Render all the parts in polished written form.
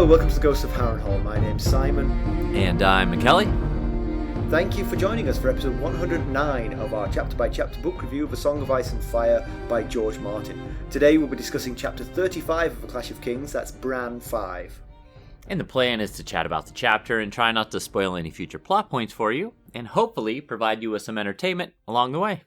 welcome to the Ghost of Harrenhal. My name's Simon. And I'm Mackelly. Thank you for joining us for episode 109 of our chapter-by-chapter book review of A Song of Ice and Fire by George Martin. Today we'll be discussing chapter 35 of A Clash of Kings, that's Bran 5. And the plan is to chat about the chapter and try not to spoil any future plot points for you, and hopefully provide you with some entertainment along the way.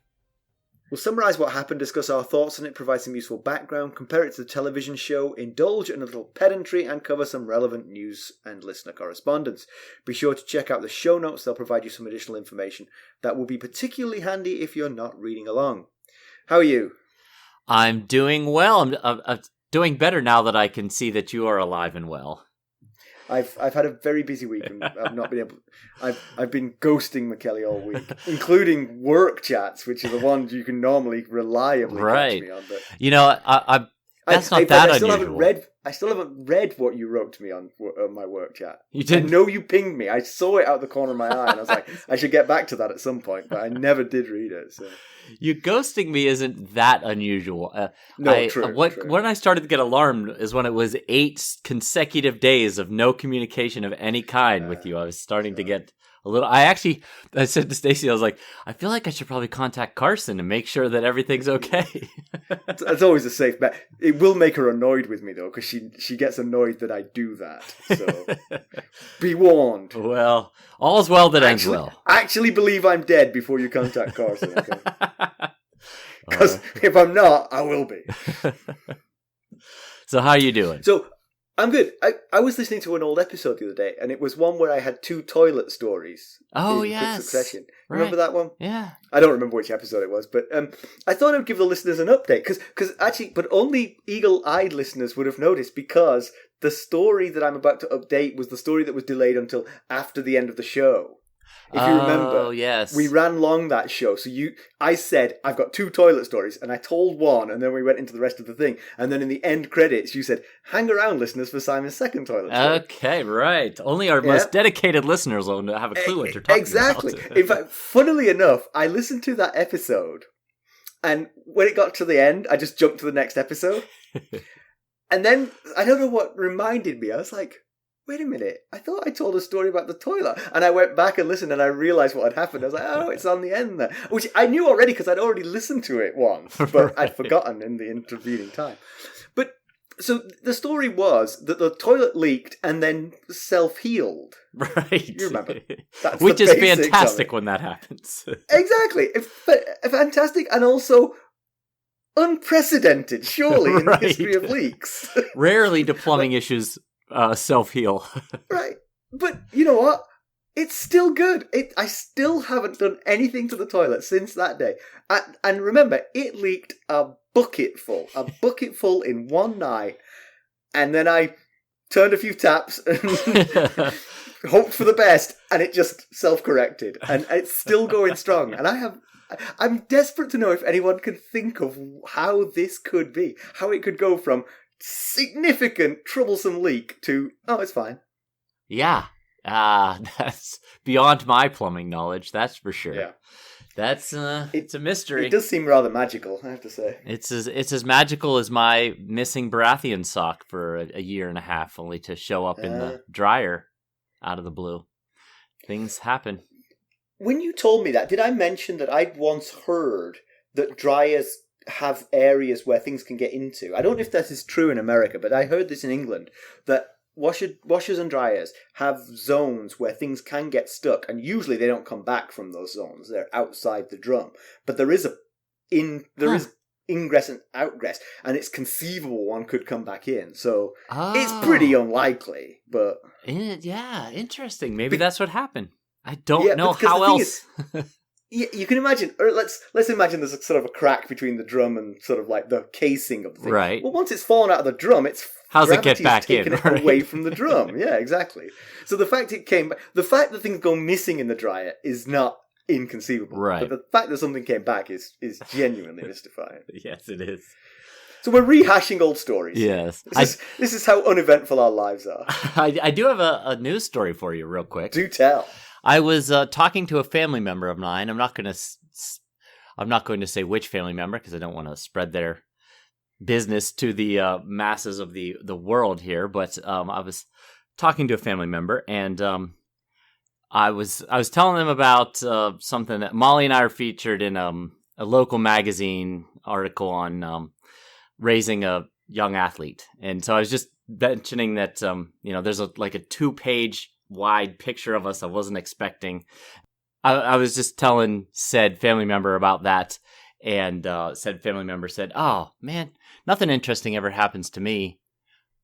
We'll summarise what happened, discuss our thoughts on it, provide some useful background, compare it to the television show, indulge in a little pedantry, and cover some relevant news and listener correspondence. Be sure to check out the show notes, they'll provide you some additional information that will be particularly handy if you're not reading along. How are you? I'm doing well. I'm doing better now that I can see that you are alive and well. I've had a very busy week and I've not been able. I've been ghosting Mackelly all week, including work chats, which are the ones you can normally reliably catch me on. But you know, that's not that unusual. I still haven't read what you wrote to me on my work chat. You didn't? I know you pinged me. I saw it out the corner of my eye, and I was like, I should get back to that at some point, but I never did read it. So. You ghosting me isn't that unusual. True. When I started to get alarmed is when it was 8 consecutive days of no communication of any kind with you. I was starting to get a little. I said to Stacey, I was like, I feel like I should probably contact Carson and make sure that everything's okay. That's always a safe bet. It will make her annoyed with me though, because she gets annoyed that I do that. So be warned. Well, all's well that ends well. Actually believe I'm dead before you contact Carson. Okay? Because if I'm not, I will be. So how are you doing? So I'm good. I was listening to an old episode the other day, and it was one where I had 2 toilet stories. Oh, in yes. quick succession. Right. Remember that one? Yeah. I don't remember which episode it was, but I thought I'd give the listeners an update, but only eagle-eyed listeners would have noticed, because the story that I'm about to update was the story that was delayed until after the end of the show. If you remember, yes. we ran long that show. So I said, I've got 2 toilet stories, and I told one, and then we went into the rest of the thing. And then in the end credits, you said, hang around, listeners, for Simon's second toilet story. Okay, right. Only our most dedicated listeners will have a clue what you're talking about. Exactly. In fact, funnily enough, I listened to that episode, and when it got to the end, I just jumped to the next episode. And then, I don't know what reminded me. I was like, wait a minute, I thought I told a story about the toilet. And I went back and listened and I realised what had happened. I was like, oh, it's on the end there. Which I knew already because I'd already listened to it once, but right. I'd forgotten in the intervening time. But, so the story was that the toilet leaked and then self-healed. Right. You remember. Which is fantastic when that happens. Exactly. Fantastic and also unprecedented, surely, in the history of leaks. Rarely do plumbing issues self-heal. Right. But you know what? It's still good. I still haven't done anything to the toilet since that day. And remember, it leaked a bucketful in one night. And then I turned a few taps and hoped for the best. And it just self-corrected. And it's still going strong. And I'm desperate to know if anyone can think of how this could be. How it could go from significant, troublesome leak to, oh, it's fine. Yeah. That's beyond my plumbing knowledge, that's for sure. Yeah. That's, it's a mystery. It does seem rather magical, I have to say. It's as magical as my missing Baratheon sock for a year and a half, only to show up in the dryer out of the blue. Things happen. When you told me that, did I mention that I'd once heard that dryers have areas where things can get into? I don't know if that is true in America, but I heard this in England, that washers and dryers have zones where things can get stuck, and usually they don't come back from those zones. They're outside the drum. But there is is ingress and outgress, and it's conceivable one could come back in. So it's pretty unlikely, but... Yeah, interesting. Maybe that's what happened. I don't know how else... Yeah, you can imagine, or let's imagine there's sort of a crack between the drum and sort of like the casing of the thing. Right. Well, once it's fallen out of the drum, how's it get back in? It away from the drum. Yeah, exactly. So the fact that things go missing in the dryer is not inconceivable. Right. But the fact that something came back is genuinely mystifying. Yes, it is. So we're rehashing old stories. Yes. This is how uneventful our lives are. I do have a news story for you real quick. Do tell. I was talking to a family member of mine. I'm not going to say which family member because I don't want to spread their business to the masses of the world here, but I was talking to a family member, and I was telling them about something that Molly and I are featured in a local magazine article on raising a young athlete, and so I was just mentioning that there's a 2-page wide picture of us I wasn't expecting. I was just telling said family member about that, and said family member said, "Oh man, nothing interesting ever happens to me.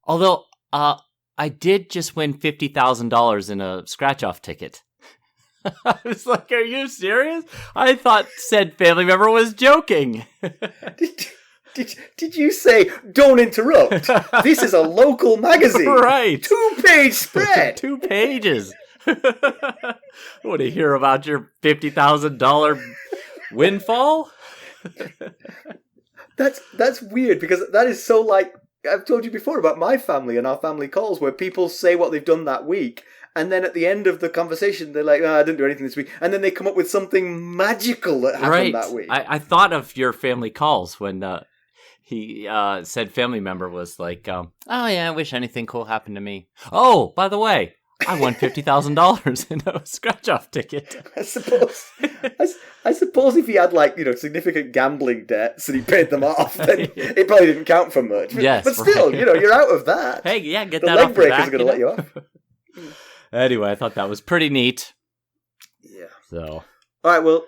Although I did just win $50,000 in a scratch-off ticket." I was like, "Are you serious?" I thought said family member was joking. Did you say, "Don't interrupt"? This is a local magazine. Right. 2-page spread. 2 pages. I want to hear about your $50,000 windfall. That's weird, because that is so like, I've told you before about my family and our family calls, where people say what they've done that week, and then at the end of the conversation they're like, "I didn't do anything this week," and then they come up with something magical that happened that week. I thought of your family calls when he said family member was like, "Oh yeah, I wish anything cool happened to me. Oh, by the way, I won $50,000 in a scratch-off ticket." I suppose if he had significant gambling debts and he paid them off, then it probably didn't count for much. But still, right. You're out of that. Hey, yeah, get the that leg off breakers back, are going to let you off. Anyway, I thought that was pretty neat. Yeah. So. All right. Well,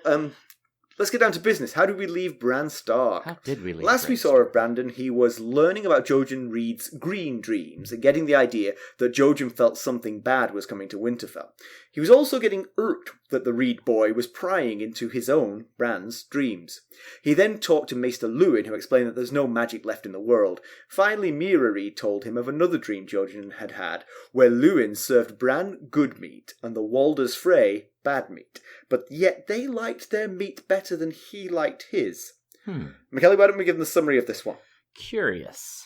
let's get down to business. How did we leave Bran Stark? How did we leave? Last we saw of Brandon, he was learning about Jojen Reed's green dreams and getting the idea that Jojen felt something bad was coming to Winterfell. He was also getting irked that the Reed boy was prying into his own, Bran's, dreams. He then talked to Maester Luwin, who explained that there's no magic left in the world. Finally, Mira Reed told him of another dream Jojen had had, where Luwin served Bran good meat and the Walders Frey bad meat, but yet they liked their meat better than he liked his. Mackelly, why don't we give them the summary of this one? Curious.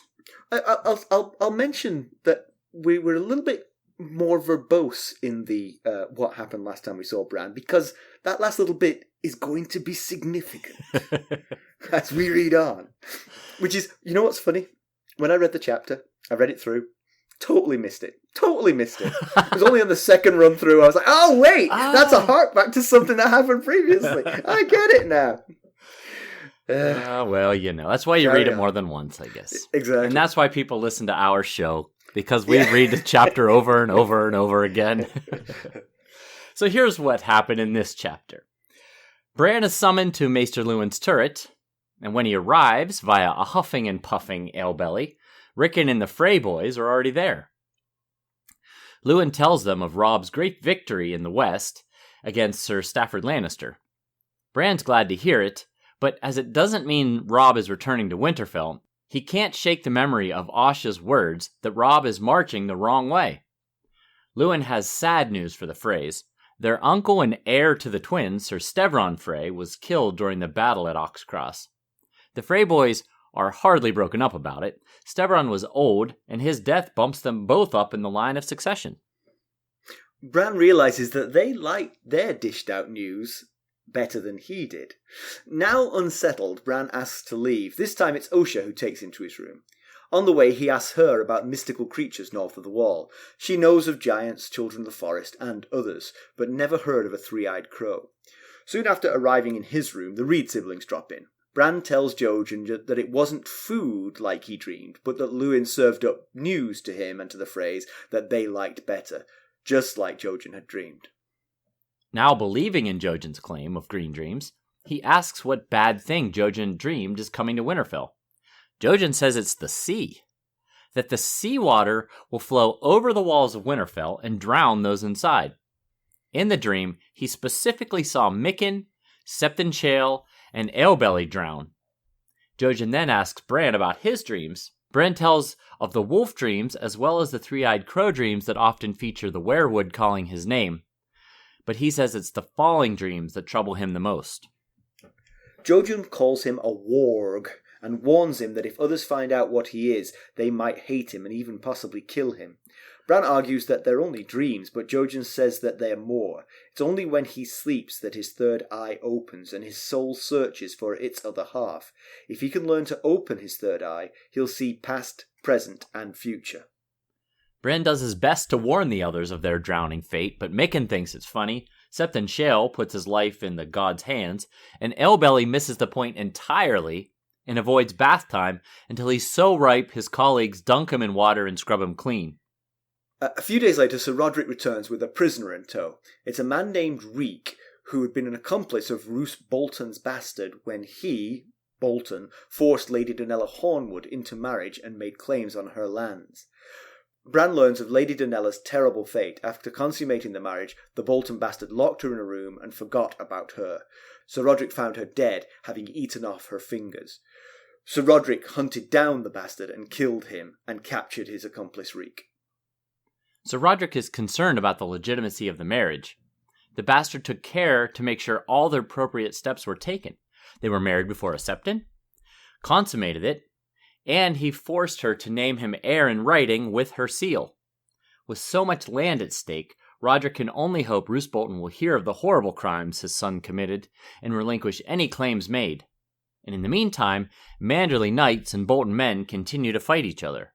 I'll mention that we were a little bit more verbose in the what happened last time we saw Bran, because that last little bit is going to be significant as we read on. Which is, you know what's funny? When I read the chapter, I read it through, totally missed it. It was only on the second run through I was like, "Oh wait, that's a hark back to something that happened previously. I get it now." Well, that's why you read it more than once, I guess. Exactly. And that's why people listen to our show, because we read the chapter over and over and over again. So here's what happened in this chapter. Bran is summoned to Maester Luwin's turret, and when he arrives via a huffing and puffing alebelly, Rickon and the Frey boys are already there. Luwin tells them of Robb's great victory in the west against Sir Stafford Lannister. Bran's glad to hear it, but as it doesn't mean Robb is returning to Winterfell, he can't shake the memory of Osha's words that Robb is marching the wrong way. Luwin has sad news for the Freys. Their uncle and heir to the twins, Sir Stevron Frey, was killed during the battle at Oxcross. The Frey boys are hardly broken up about it. Stevron was old, and his death bumps them both up in the line of succession. Bran realises that they liked their dished-out news better than he did. Now unsettled, Bran asks to leave. This time it's Osha who takes him to his room. On the way, he asks her about mystical creatures north of the wall. She knows of giants, children of the forest, and others, but never heard of a three-eyed crow. Soon after arriving in his room, the Reed siblings drop in. Bran tells Jojen that it wasn't food like he dreamed, but that Luwin served up news to him and to the Freys that they liked better, just like Jojen had dreamed. Now believing in Jojen's claim of green dreams, he asks what bad thing Jojen dreamed is coming to Winterfell. Jojen says it's the sea, that the seawater will flow over the walls of Winterfell and drown those inside. In the dream, he specifically saw Mikken, Septon Chael, and Alebelly drown. Jojen then asks Bran about his dreams. Bran tells of the wolf dreams as well as the three-eyed crow dreams that often feature the werewood calling his name. But he says it's the falling dreams that trouble him the most. Jojen calls him a warg and warns him that if others find out what he is, they might hate him and even possibly kill him. Bran argues that they're only dreams, but Jojen says that they're more. It's only when he sleeps that his third eye opens and his soul searches for its other half. If he can learn to open his third eye, he'll see past, present, and future. Bran does his best to warn the others of their drowning fate, but Mikken thinks it's funny. Septon Shale puts his life in the god's hands, and Alebelly misses the point entirely and avoids bath time until he's so ripe his colleagues dunk him in water and scrub him clean. A few days later, Sir Roderick returns with a prisoner in tow. It's a man named Reek, who had been an accomplice of Roose Bolton's bastard when he, Bolton, forced Lady Hornwood into marriage and made claims on her lands. Bran learns of Lady Danella's terrible fate. After consummating the marriage, the Bolton bastard locked her in a room and forgot about her. Sir Roderick found her dead, having eaten off her fingers. Sir Roderick hunted down the bastard and killed him, and captured his accomplice Reek. Sir Roderick is concerned about the legitimacy of the marriage. The bastard took care to make sure all the appropriate steps were taken. They were married before a septon, consummated it, and he forced her to name him heir in writing with her seal. With so much land at stake, Roderick can only hope Roose Bolton will hear of the horrible crimes his son committed and relinquish any claims made. And in the meantime, Manderly knights and Bolton men continue to fight each other.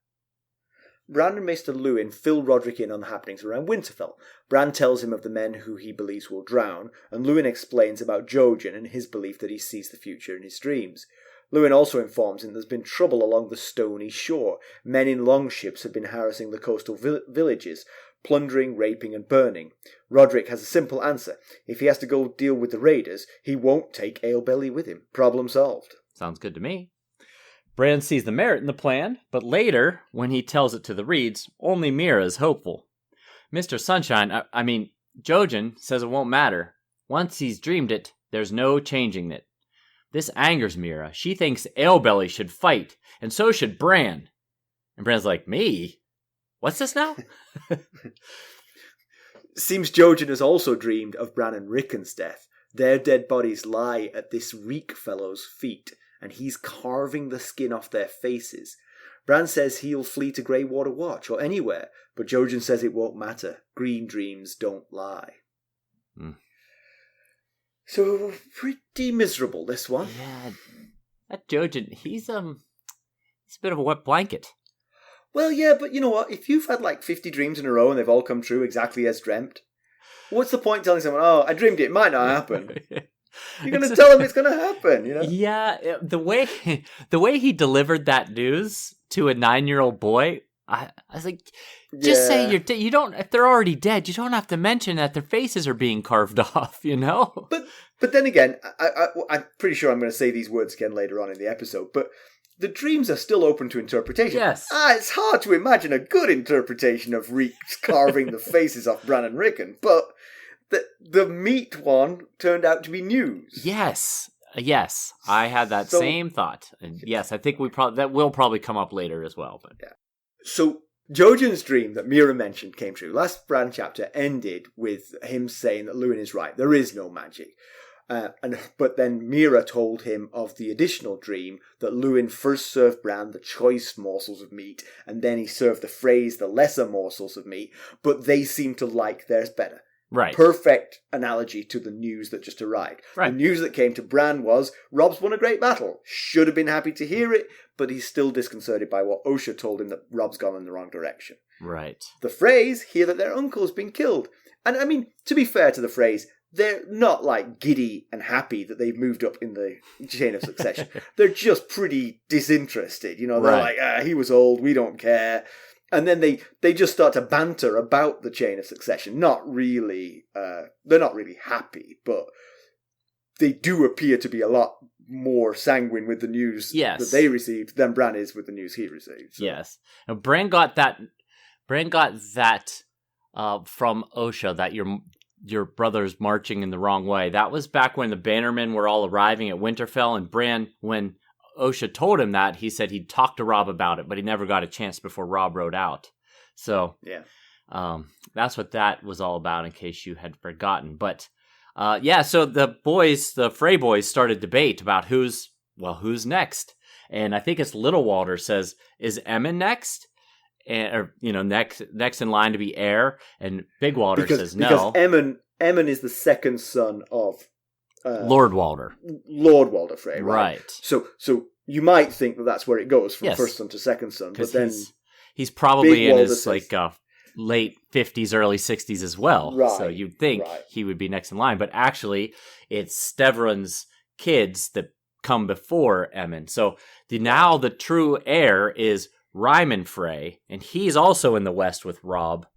Bran and Maester Luwin fill Roderick in on the happenings around Winterfell. Bran tells him of the men who he believes will drown, and Luwin explains about Jojen and his belief that he sees the future in his dreams. Luwin also informs him there's been trouble along the stony shore. Men in longships have been harassing the coastal villages, plundering, raping and burning. Roderick has a simple answer. If he has to go deal with the raiders, he won't take Alebelly with him. Problem solved. Sounds good to me. Bran sees the merit in the plan, but later, when he tells it to the Reeds, only Meera is hopeful. Mr. Sunshine, Jojen says it won't matter. Once he's dreamed it, there's no changing it. This angers Meera. She thinks Alebelly should fight, and so should Bran. And Bran's like, me? What's this now? Seems Jojen has also dreamed of Bran and Rickon's death. Their dead bodies lie at this Reek fellow's feet, and he's carving the skin off their faces. Bran says he'll flee to Greywater Watch or anywhere, but Jojen says it won't matter. Green dreams don't lie. So, pretty miserable, this one. Yeah, that Jojen, he's a bit of a wet blanket. Well, yeah, but you know what? If you've had like 50 dreams in a row and they've all come true exactly as dreamt, what's the point telling someone, oh, I dreamed it might not happen? You're going to tell them it's going to happen, you know? Yeah, the way he delivered that news to a 9-year-old boy, I was like, just say you don't. If they're already dead, you don't have to mention that their faces are being carved off, you know. But then again, I'm pretty sure I'm going to say these words again later on in the episode. But the dreams are still open to interpretation. Yes. It's hard to imagine a good interpretation of Reeks carving the faces off Bran and Rickon, but the meat one turned out to be news. Yes. I had that same thought. And yes, I think that will probably come up later as well. But yeah. So Jojen's dream that Meera mentioned came true. Last Bran chapter ended with him saying that Luwin is right. There is no magic. But then Meera told him of the additional dream that Luwin first served Bran the choice morsels of meat, and then he served the Freys the lesser morsels of meat, but they seemed to like theirs better. Right. Perfect analogy to the news that just arrived. Right. The news that came to Bran was, Robb's won a great battle. Should have been happy to hear it, but he's still disconcerted by what Osha told him that Robb's gone in the wrong direction. Right. The Freys hear that their uncle's been killed. And I mean, to be fair to the Freys, they're not like giddy and happy that they've moved up in the chain of succession. They're just pretty disinterested. You know, they're like, he was old, we don't care. And then they just start to banter about the chain of succession. Not really, they're not really happy, but they do appear to be a lot more sanguine with the news that they received than Bran is with the news he received. So. Yes. Now, Bran got that from Osha, that your brother's marching in the wrong way. That was back when the Bannermen were all arriving at Winterfell, and Bran, when Osha told him that, he said he'd talk to Robb about it, but he never got a chance before Robb rode out. So yeah, that's what that was all about, in case you had forgotten. But so the Frey boys started debate about who's next. And I think it's Little Walder says, is Emmon next? or next in line to be heir, and Big Walder says no. Because Aemon is the second son of Lord Walder. Lord Walder Frey, right? Right. So you might think that that's where it goes from Yes. first son to second son, but then he's probably Big in Walder his says, late 50s, early 60s as well. Right, So you'd think right. he would be next in line, but actually it's Stevron's kids that come before Aemon. So now the true heir is Ryman Frey, and he's also in the west with Robb.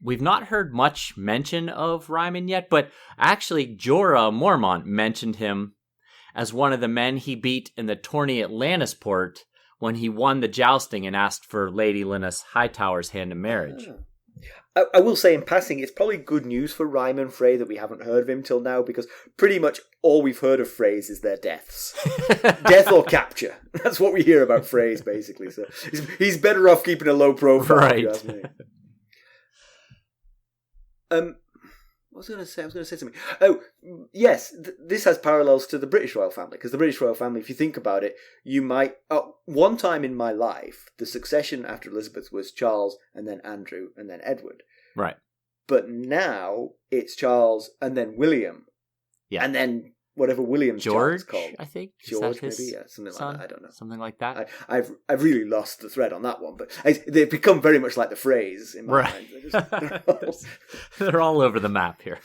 We've not heard much mention of Ryman yet, but actually Jorah Mormont mentioned him as one of the men he beat in the tourney at Lannisport when he won the jousting and asked for Lady Lynnis Hightower's hand in marriage. I will say in passing, it's probably good news for Ryman Frey that we haven't heard of him till now, because pretty much all we've heard of Freys is their deaths. Death or capture. That's what we hear about Freys, basically. So he's better off keeping a low profile. Right. If you ask me. What was I going to say something. Oh, yes, this has parallels to the British royal family, because the British royal family, if you think about it, you might... one time in my life, the succession after Elizabeth was Charles, and then Andrew, and then Edward. Right. But now, it's Charles, and then William. Yeah. And then whatever William's George, called. I think. George, maybe, yeah, something like that. I don't know. Something like that. I've really lost the thread on that one, but they've become very much like the Freys in my mind. They're all over the map here.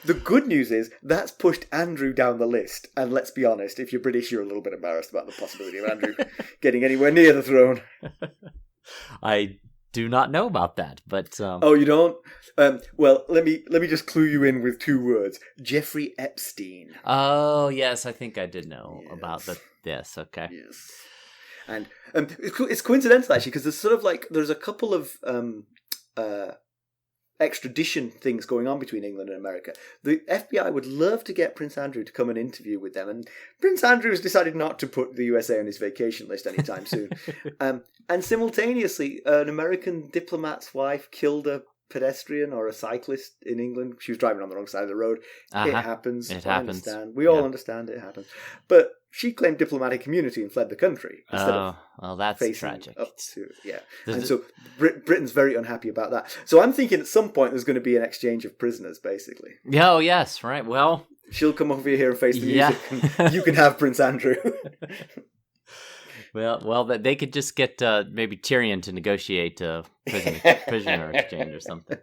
The good news is that's pushed Andrew down the list, and let's be honest, if you're British, you're a little bit embarrassed about the possibility of Andrew getting anywhere near the throne. I do not know about that, but oh, you don't? Well, let me just clue you in with two words: Jeffrey Epstein. Oh yes, I think I did know about that. Yes, okay. Yes, and it's coincidental actually, because there's a couple of extradition things going on between England and America. The FBI would love to get Prince Andrew to come and interview with them, and Prince Andrew has decided not to put the USA on his vacation list anytime soon. And simultaneously, an American diplomat's wife killed a pedestrian or a cyclist in England. She was driving on the wrong side of the road. It happens. It happens. Understand. We all understand it happens. But she claimed diplomatic immunity and fled the country instead of well, that's tragic. Up to, and so Britain's very unhappy about that. So I'm thinking at some point there's going to be an exchange of prisoners, basically. Oh, yes, right. Well, she'll come over here and face the music, and you can have Prince Andrew. Well, they could just get maybe Tyrion to negotiate a prisoner exchange or something.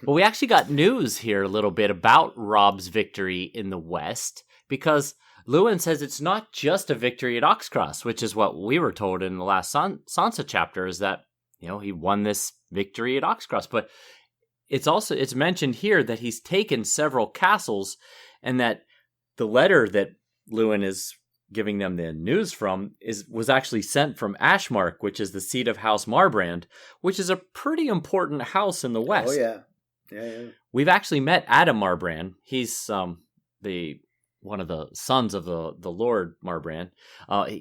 Well, we actually got news here a little bit about Robb's victory in the West, because Luwin says it's not just a victory at Oxcross, which is what we were told in the last Sansa chapter, is that he won this victory at Oxcross, but it's mentioned here that he's taken several castles, and that the letter that Luwin is giving them the news from was actually sent from Ashmark, which is the seat of House Marbrand, which is a pretty important house in the West. Oh yeah. We've actually met Adam Marbrand. He's one of the sons of the Lord Marbrand.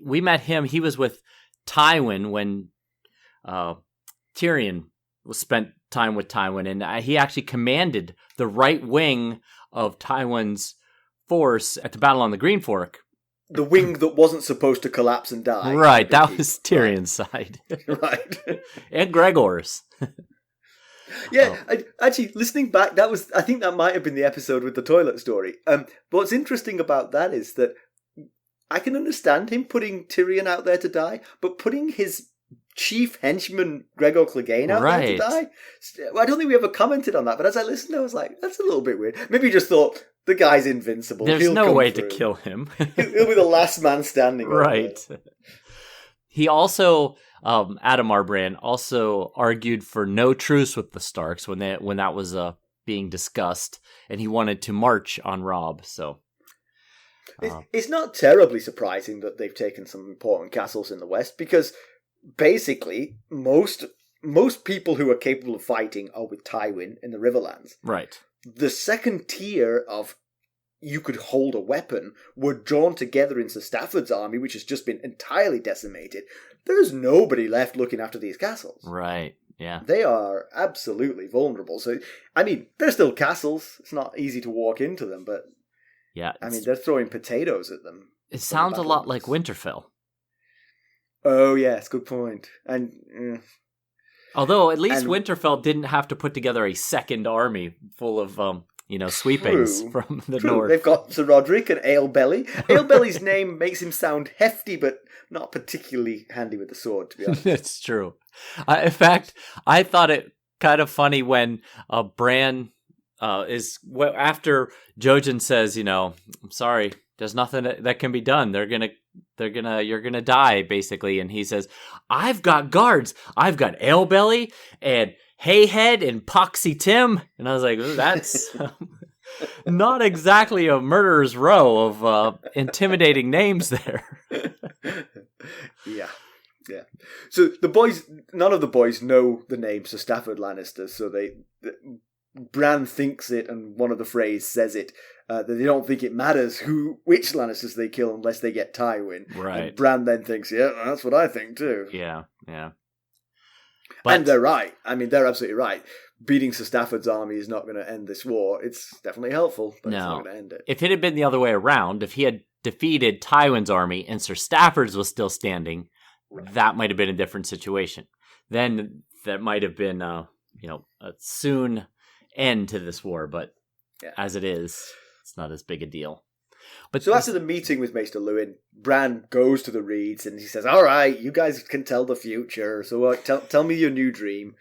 We met him. He was with Tywin when Tyrion spent time with Tywin, and he actually commanded the right wing of Tywin's force at the Battle on the Green Fork. The wing that wasn't supposed to collapse and die. Right, that was Tyrion's side. Right. And Gregor's. Yeah, actually, listening back, I think that might have been the episode with the toilet story. What's interesting about that is that I can understand him putting Tyrion out there to die, but putting his chief henchman Gregor Clegane out there to die? I don't think we ever commented on that, but as I listened, I was like, that's a little bit weird. Maybe you just thought, the guy's invincible. There's no way to kill him. He'll be the last man standing. Right. He also, Adam Marbrand, also argued for no truce with the Starks when that was being discussed, and he wanted to march on Robb. So it's not terribly surprising that they've taken some important castles in the West, because basically most people who are capable of fighting are with Tywin in the Riverlands. Right. The second tier of you could hold a weapon were drawn together into Stafford's army, which has just been entirely decimated. There's nobody left looking after these castles. Right, yeah. They are absolutely vulnerable. So, I mean, they're still castles. It's not easy to walk into them, but yeah, I mean, they're throwing potatoes at them. It sounds a lot like Winterfell. Oh, yes, good point. And Although at least And- Winterfell didn't have to put together a second army full of sweepings True. from the true, north. they've got Sir Roderick and Alebelly. Alebelly's name makes him sound hefty, but not particularly handy with the sword, to be honest. It's true. In fact, I thought it kind of funny when Bran after Jojen says, I'm sorry, there's nothing that can be done. You're gonna die, basically. And he says, I've got guards. I've got Alebelly and Hayhead and Poxy Tim. And I was like, that's not exactly a murderer's row of intimidating names there. Yeah. So the boys, none of the boys know the name Sir Stafford Lannister, so Bran thinks it, and one of the Freys says it, that they don't think it matters which Lannisters they kill unless they get Tywin. Right. And Bran then thinks, yeah, that's what I think too. Yeah. But, and they're right. I mean, they're absolutely right. Beating Sir Stafford's army is not going to end this war. It's definitely helpful, but it's not going to end it. If it had been the other way around, if he had defeated Tywin's army and Sir Stafford's was still standing, that might have been a different situation. Then that might have been, a soon end to this war. But as it is, it's not as big a deal. But so after the meeting with Maester Luwin, Bran goes to the Reeds and he says, all right, you guys can tell the future, so tell me your new dream.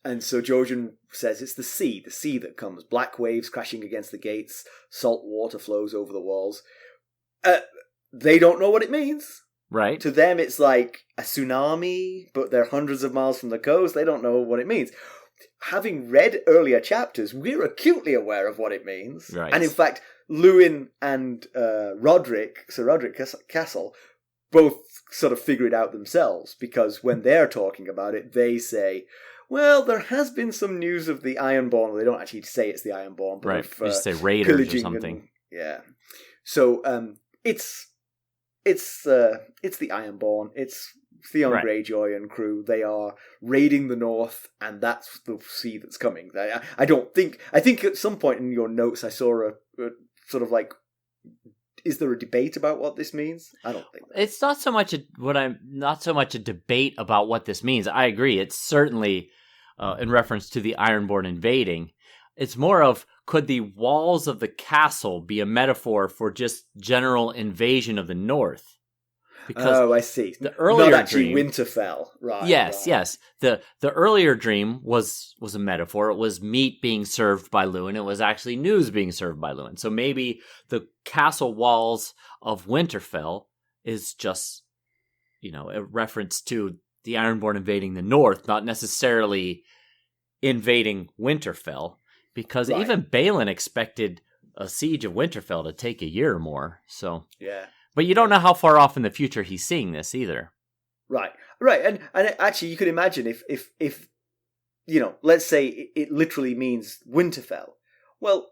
And so Jojen says it's the sea that comes. Black waves crashing against the gates, salt water flows over the walls. They don't know what it means. Right. To them, it's like a tsunami, but they're hundreds of miles from the coast. They don't know what it means. Having read earlier chapters, we're acutely aware of what it means. Right. And in fact, Luwin and Sir Roderick Castle, both sort of figure it out themselves, because when they're talking about it, they say, well, there has been some news of the Ironborn. They don't actually say it's the Ironborn, but right. of, You just say raiders or something. Yeah. So it's the Ironborn. It's Theon Greyjoy and crew. They are raiding the north, and that's the sea that's coming. I think at some point in your notes I saw a sort of like, is there a debate about what this means? I don't think that. It's not so much a debate about what this means. I agree. It's certainly in reference to the Ironborn invading. It's more of, could the walls of the castle be a metaphor for just general invasion of the north? Because I see. The earlier not actually dream, Winterfell, right? Yes. The earlier dream was a metaphor. It was meat being served by Luwin. It was actually news being served by Luwin. So maybe the castle walls of Winterfell is just, a reference to the Ironborn invading the north, not necessarily invading Winterfell. Because even Balin expected a siege of Winterfell to take a year or more. So yeah. But you don't know how far off in the future he's seeing this either. Right. And actually, you could imagine if let's say it literally means Winterfell. Well,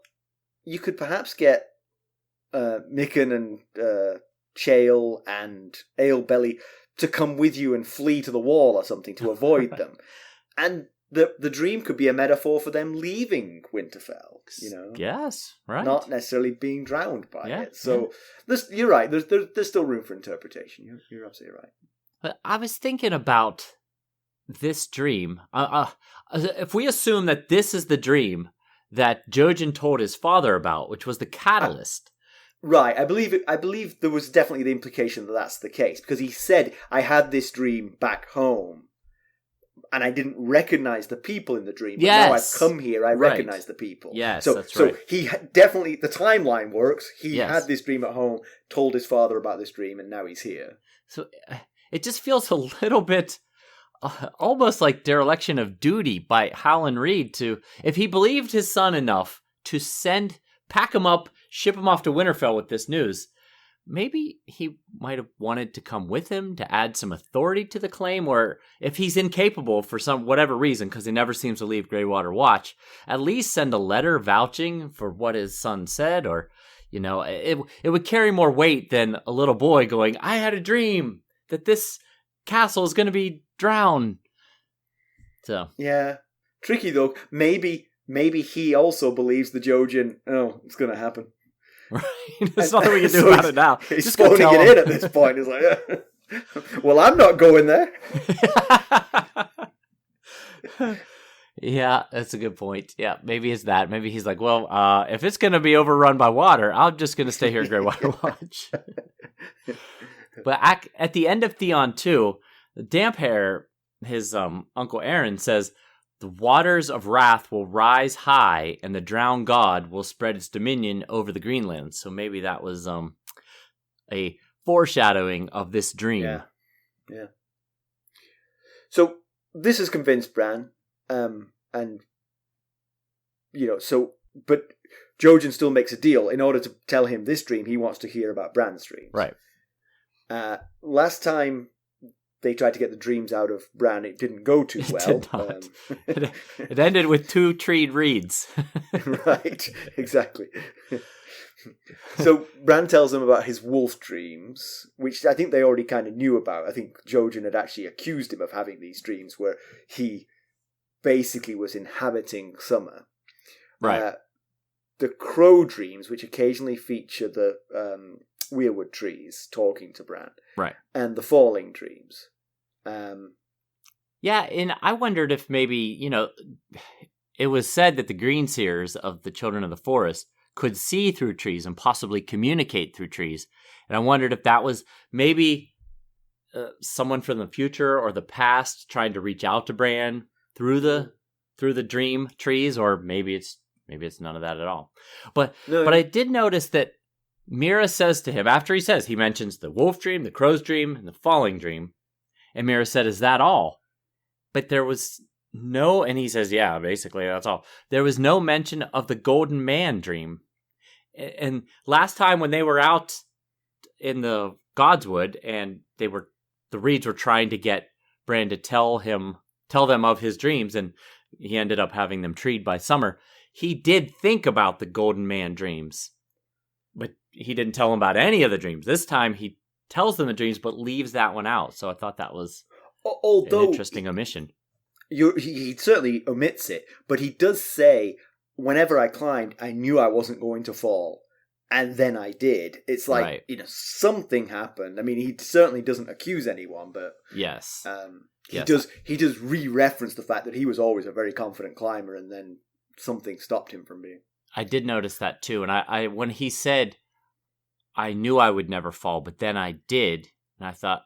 you could perhaps get Mikken and Chael and Alebelly to come with you and flee to the wall or something to avoid them. And the dream could be a metaphor for them leaving Winterfell, Yes, right. Not necessarily being drowned by it. So you're right. There's still room for interpretation. You're absolutely right. But I was thinking about this dream. If we assume that this is the dream that Jojen told his father about, which was the catalyst. Right. I believe there was definitely the implication that that's the case, because he said, I had this dream back home. And I didn't recognize the people in the dream. But now I've come here, I recognize the people. Yes, that's right. So he definitely, the timeline works. He had this dream at home, told his father about this dream, and now he's here. So it just feels a little bit almost like dereliction of duty by Howland Reed to, if he believed his son enough to pack him up, ship him off to Winterfell with this news, maybe he might have wanted to come with him to add some authority to the claim, or if he's incapable for whatever reason, because he never seems to leave Greywater Watch, at least send a letter vouching for what his son said, or, it would carry more weight than a little boy going, I had a dream that this castle is going to be drowned. So. Yeah. Tricky though. Maybe he also believes the Jojen, it's going to happen. Right. There's nothing we can do about it now. He's phoning it in at this point. He's like, Well, I'm not going there. Yeah, that's a good point. Yeah, maybe it's that. Maybe he's like, well, if it's going to be overrun by water, I'm just going to stay here at Greywater Watch. But at the end of Theon 2, Damphair, his Uncle Aaron, says, the waters of wrath will rise high, and the drowned god will spread its dominion over the Greenlands. So maybe that was a foreshadowing of this dream. Yeah. So this has convinced Bran. And but Jojen still makes a deal. In order to tell him this dream, he wants to hear about Bran's dreams. Right. Last time they tried to get the dreams out of Bran, it didn't go too well. Did not. It ended with 2 treed reeds. Right, exactly. So Bran tells them about his wolf dreams, which I think they already kind of knew about. I think Jojen had actually accused him of having these dreams where he basically was inhabiting summer. Right. The crow dreams, which occasionally feature the weirwood trees talking to Bran. Right. And the falling dreams. Yeah, and I wondered if maybe, it was said that the greenseers of the Children of the Forest could see through trees and possibly communicate through trees. And I wondered if that was maybe someone from the future or the past trying to reach out to Bran through the dream trees, or maybe it's none of that at all. But I did notice that Mira says to him, after he mentions the wolf dream, the crow's dream, and the falling dream, and Mira said, "Is that all?" But there was no, and he says, "Yeah, basically that's all." There was no mention of the Golden Man dream. And last time when they were out in the Godswood and the Reeds were trying to get Bran to tell them of his dreams, and he ended up having them treed by summer, he did think about the Golden Man dreams, but he didn't tell them about any of the dreams. This time he tells them the dreams, but leaves that one out. So I thought that was an interesting omission. He certainly omits it, but he does say, whenever I climbed, I knew I wasn't going to fall. And then I did. It's like, right. Something happened. I mean, he certainly doesn't accuse anyone, but yes. He does re-reference the fact that he was always a very confident climber, and then something stopped him from being. I did notice that too, and I when he said, "I knew I would never fall, but then I did," and I thought,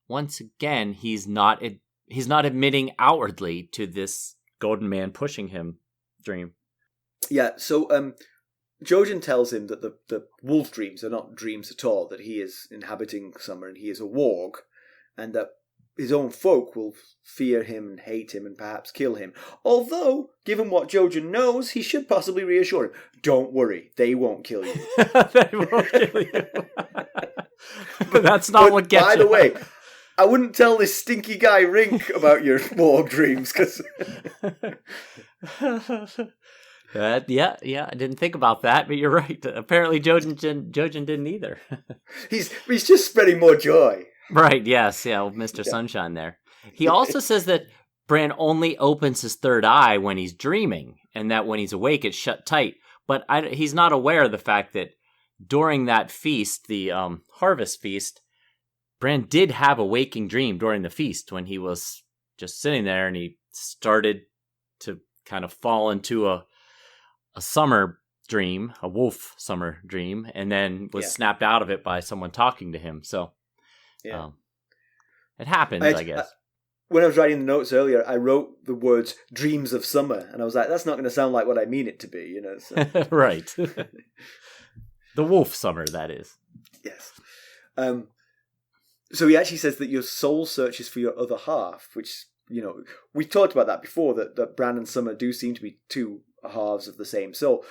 once again, he's not admitting outwardly to this Golden Man pushing him dream. Yeah. So Jojen tells him that the wolf dreams are not dreams at all; that he is inhabiting summer and he is a warg, and that his own folk will fear him and hate him and perhaps kill him. Although, given what Jojen knows, he should possibly reassure him. Don't worry, they won't kill you. They won't kill you. But that's not what gets you. By the way, I wouldn't tell this stinky guy Rink about your warg dreams, because... Yeah, I didn't think about that, but you're right. Apparently Jojen didn't either. He's just spreading more joy. Right, yes, yeah, Mr. Sunshine there. He also says that Bran only opens his third eye when he's dreaming, and that when he's awake it's shut tight. But he's not aware of the fact that during that feast, the harvest feast, Bran did have a waking dream during the feast when he was just sitting there and he started to kind of fall into a summer dream, a wolf summer dream, and then was snapped out of it by someone talking to him. So it happens, I guess. When I was writing the notes earlier, I wrote the words "dreams of summer," and I was like, "That's not going to sound like what I mean it to be," So. Right. The wolf summer, that is. Yes. So he actually says that your soul searches for your other half, which we talked about that before. That Bran and Summer do seem to be two halves of the same soul.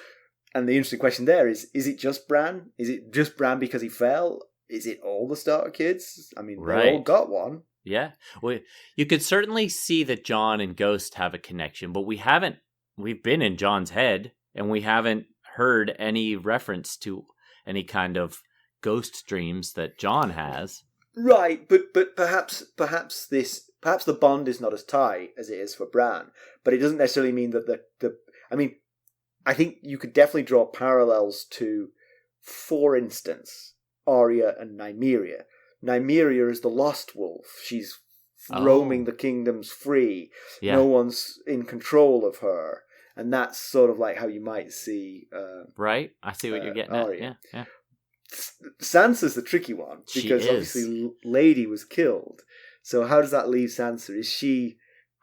And the interesting question there is it just Bran? Is it just Bran because he fell? Is it all the Stark kids? I mean, they all got one. Yeah. Well, you could certainly see that Jon and Ghost have a connection, but we've been in Jon's head, and we haven't heard any reference to any kind of ghost dreams that Jon has. Right, but perhaps the bond is not as tight as it is for Bran, but it doesn't necessarily mean that I think you could definitely draw parallels to, for instance, Arya and Nymeria. Nymeria is the lost wolf. She's roaming the kingdoms free. Yeah. No one's in control of her. And that's sort of like how you might see... right? I see what you're getting Arya. at. Yeah. Sansa's the tricky one, because obviously Lady was killed. So how does that leave Sansa? Is she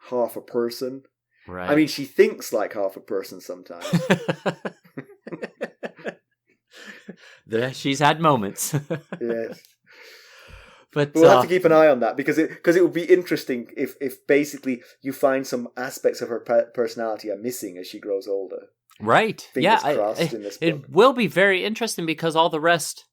half a person? Right. I mean, she thinks like half a person sometimes. She's had moments. Yes. But we'll have to keep an eye on that, because it would be interesting if basically you find some aspects of her personality are missing as she grows older. Right. Fingers crossed in this book. It will be very interesting, because all the rest,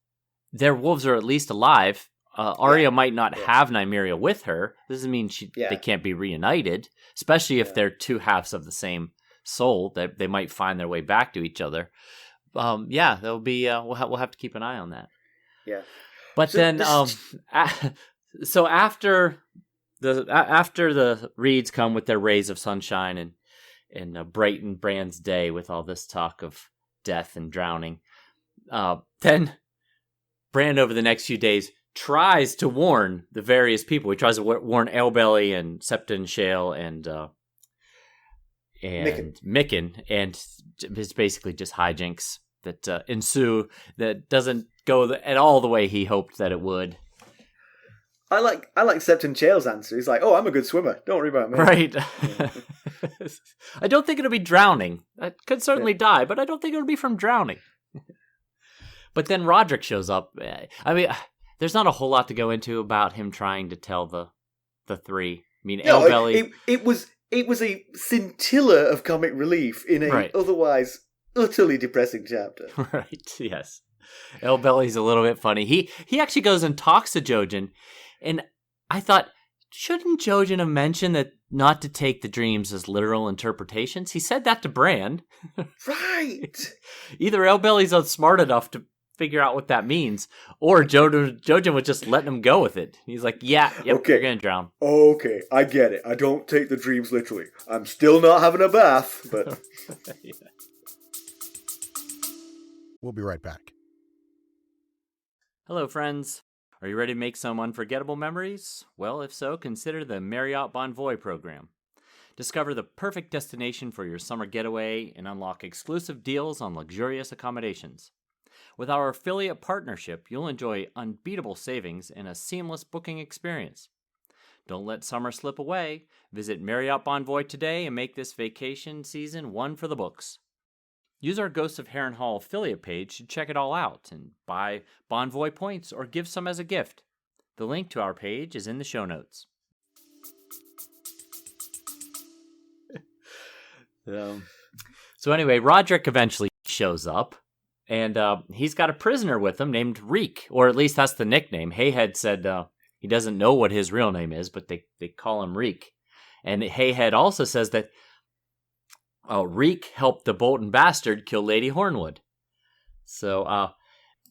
their wolves are at least alive. Arya might not have Nymeria with her. This doesn't mean they can't be reunited, especially if they're two halves of the same soul, that they might find their way back to each other. There'll be we'll have to keep an eye on that. Yeah. But so then so after the Reeds come with their rays of sunshine and brighten Bran's day with all this talk of death and drowning, then Bran over the next few days tries to warn the various people. He tries to warn Alebelly and Septon Shale and Micken, and it's basically just hijinks that ensue that doesn't go at all the way he hoped that it would. I like Septon Shale's answer. He's like, "Oh, I'm a good swimmer. Don't worry about me." Right. I don't think it'll be drowning. I could certainly die, but I don't think it'll be from drowning. But then Roderick shows up. I mean, there's not a whole lot to go into about him trying to tell the three. I mean, Alebelly... It was a scintilla of comic relief in a otherwise utterly depressing chapter. Right, yes. Alebelly's a little bit funny. He actually goes and talks to Jojen, and I thought, shouldn't Jojen have mentioned that not to take the dreams as literal interpretations? He said that to Bran. Right. Either Alebelly's not smart enough to figure out what that means, or Jojen was just letting him go with it. He's like, okay, you're gonna drown. Okay, I get it. I don't take the dreams literally. I'm still not having a bath, but... Yeah. We'll be right back. Hello, friends. Are you ready to make some unforgettable memories? Well, if so, consider the Marriott Bonvoy program. Discover the perfect destination for your summer getaway and unlock exclusive deals on luxurious accommodations. With our affiliate partnership, you'll enjoy unbeatable savings and a seamless booking experience. Don't let summer slip away. Visit Marriott Bonvoy today and make this vacation season one for the books. Use our Ghosts of Harrenhal affiliate page to check it all out and buy Bonvoy points or give some as a gift. The link to our page is in the show notes. So anyway, Roderick eventually shows up, and he's got a prisoner with him named Reek, or at least that's the nickname. Hayhead said he doesn't know what his real name is, but they call him Reek. And Hayhead also says that Reek helped the Bolton bastard kill Lady Hornwood. So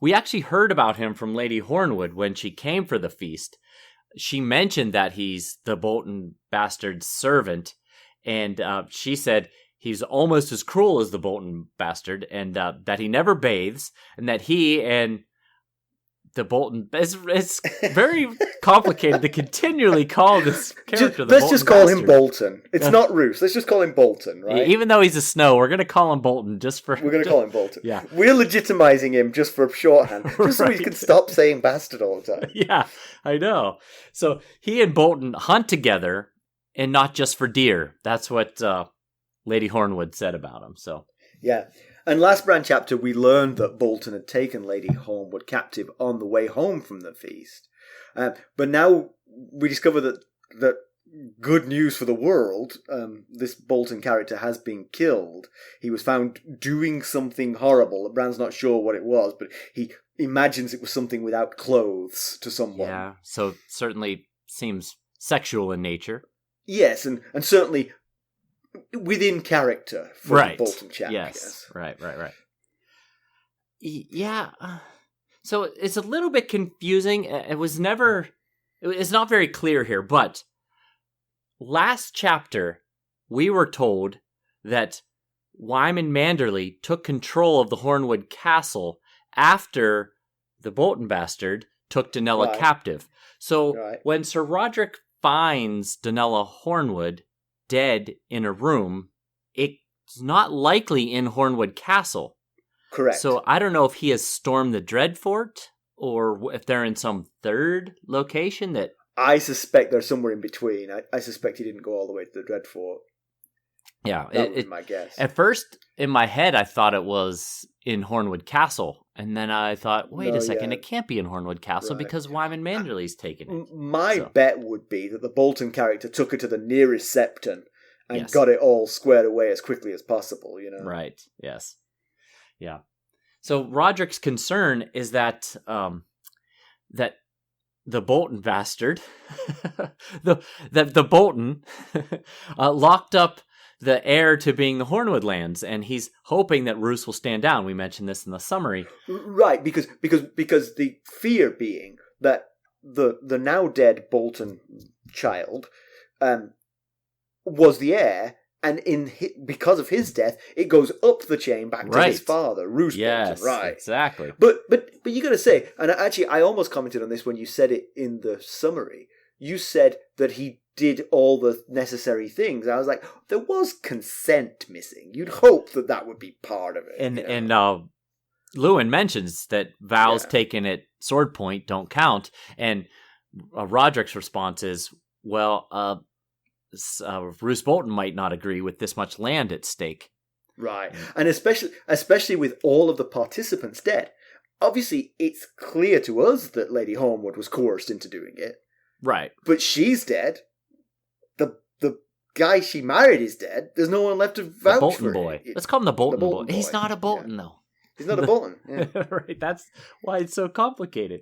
we actually heard about him from Lady Hornwood when she came for the feast. She mentioned that he's the Bolton bastard's servant, and she said he's almost as cruel as the Bolton bastard, and that he never bathes, and that he and the Bolton... It's very complicated to continually call this character the Bolton Let's just call bastard. him Bolton. It's not Roose. Let's just call him Bolton, right? Even though he's a Snow, we're going to call him Bolton just for... We're going to call him Bolton. Yeah. We're legitimizing him just for shorthand, just so we can stop saying bastard all the time. Yeah, I know. So he and Bolton hunt together, and not just for deer. That's what Lady Hornwood said about him. So yeah. And last Bran chapter, we learned that Bolton had taken Lady Hornwood captive on the way home from the feast. But now we discover that good news for the world, this Bolton character has been killed. He was found doing something horrible. Bran's not sure what it was, but he imagines it was something without clothes to someone. yeah, so certainly seems sexual in nature. Yes, and certainly within character for the Bolton chap. Yes, right. Yeah. So it's a little bit confusing. It's not very clear here, but last chapter we were told that Wyman Manderley took control of the Hornwood Castle after the Bolton bastard took Danella Right. captive. So Right. when Sir Roderick finds Danella Hornwood dead in a room, it's not likely in Hornwood Castle. Correct. So I don't know if he has stormed the Dreadfort or if they're in some third location that... I suspect they're somewhere in between. I suspect he didn't go all the way to the Dreadfort. Yeah, That would be my guess. At first, in my head, I thought it was in Hornwood Castle. And then I thought, wait a second, it can't be in Hornwood Castle because Wyman Manderley's taken it. My bet would be that the Bolton character took her to the nearest septon and Yes. got it all squared away as quickly as possible, you know? Right, yes. Yeah. So Roderick's concern is that that the Bolton bastard, the Bolton locked up the heir to being the Hornwood lands, and he's hoping that Roose will stand down. We mentioned this in the summary. Right, because the fear being that the now dead Bolton child was the heir, and because of his death, it goes up the chain back to his father, Roose Bolton. Right, exactly. But you got to say, and actually, I almost commented on this when you said it in the summary. You said that he did all the necessary things. I was like, there was consent missing. You'd hope that would be part of it. And Luwin mentions that vows taken at sword point don't count, and Roderick's response is, well, Roose Bolton might not agree with this much land at stake. Right, and especially with all of the participants dead. Obviously, it's clear to us that Lady Hornwood was coerced into doing it. Right. But she's dead. The guy she married is dead. There's no one left to vouch the Bolton for boy. it. Let's call him the Bolton, Bolton boy. He's not a Bolton, though. He's not a Bolton. Yeah. Right. That's why it's so complicated.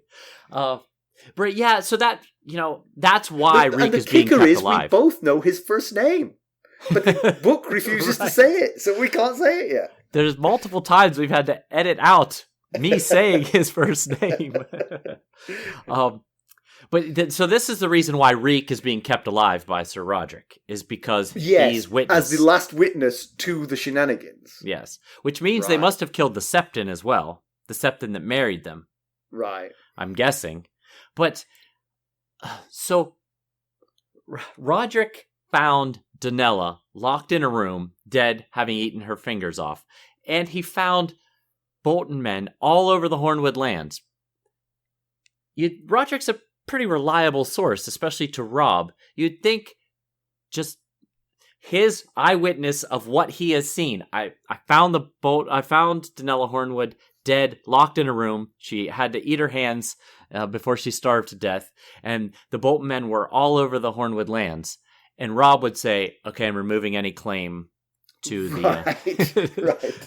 But yeah, so that's why Reek is being kept alive. We both know his first name. But the book refuses to say it, so we can't say it yet. There's multiple times we've had to edit out me saying his first name. So this is the reason why Reek is being kept alive by Sir Roderick, is because he's witness. As the last witness to the shenanigans. Yes, which means they must have killed the Septon as well, the Septon that married them. Right. I'm guessing. But, so, Roderick found Danella locked in a room, dead, having eaten her fingers off, and he found Bolton men all over the Hornwood lands. Roderick's a pretty reliable source, especially to Robb. You'd think just his eyewitness of what he has seen. I found Danella Hornwood dead, locked in a room. She had to eat her hands before she starved to death, and the Bolton men were all over the Hornwood lands. And Robb would say, "Okay, I'm removing any claim to the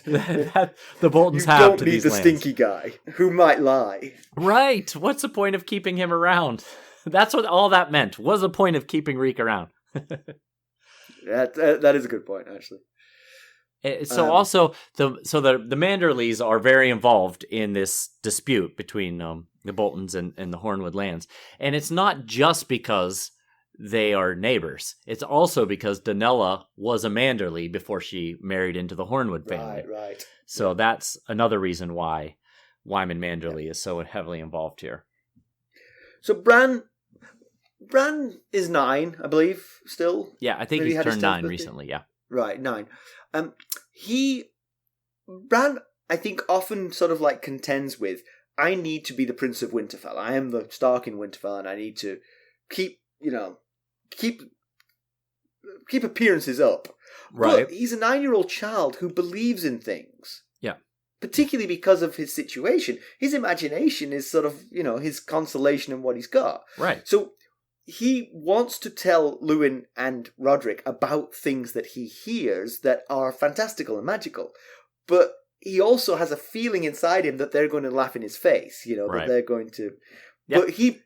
that the Boltons have to these lands. You don't need the stinky guy who might lie." Right. What's the point of keeping him around? That's what all that meant. Was the point of keeping Reek around? That is a good point, actually. So also, the Manderlys are very involved in this dispute between the Boltons and the Hornwood lands. And it's not just because they are neighbors. It's also because Danella was a Manderly before she married into the Hornwood family. Right. So that's another reason why Wyman Manderly is so heavily involved here. So Bran is 9, I believe, still. Yeah, I think he's turned 9 recently, yeah. Right, 9. Bran, I think, often sort of like contends with, I need to be the Prince of Winterfell. I am the Stark in Winterfell, and I need to keep appearances up. Right. But he's a 9-year-old child who believes in things. Yeah. Particularly because of his situation. His imagination is sort of, his consolation and what he's got. Right. So he wants to tell Luwin and Roderick about things that he hears that are fantastical and magical. But he also has a feeling inside him that they're going to laugh in his face, that they're going to... Yep. But he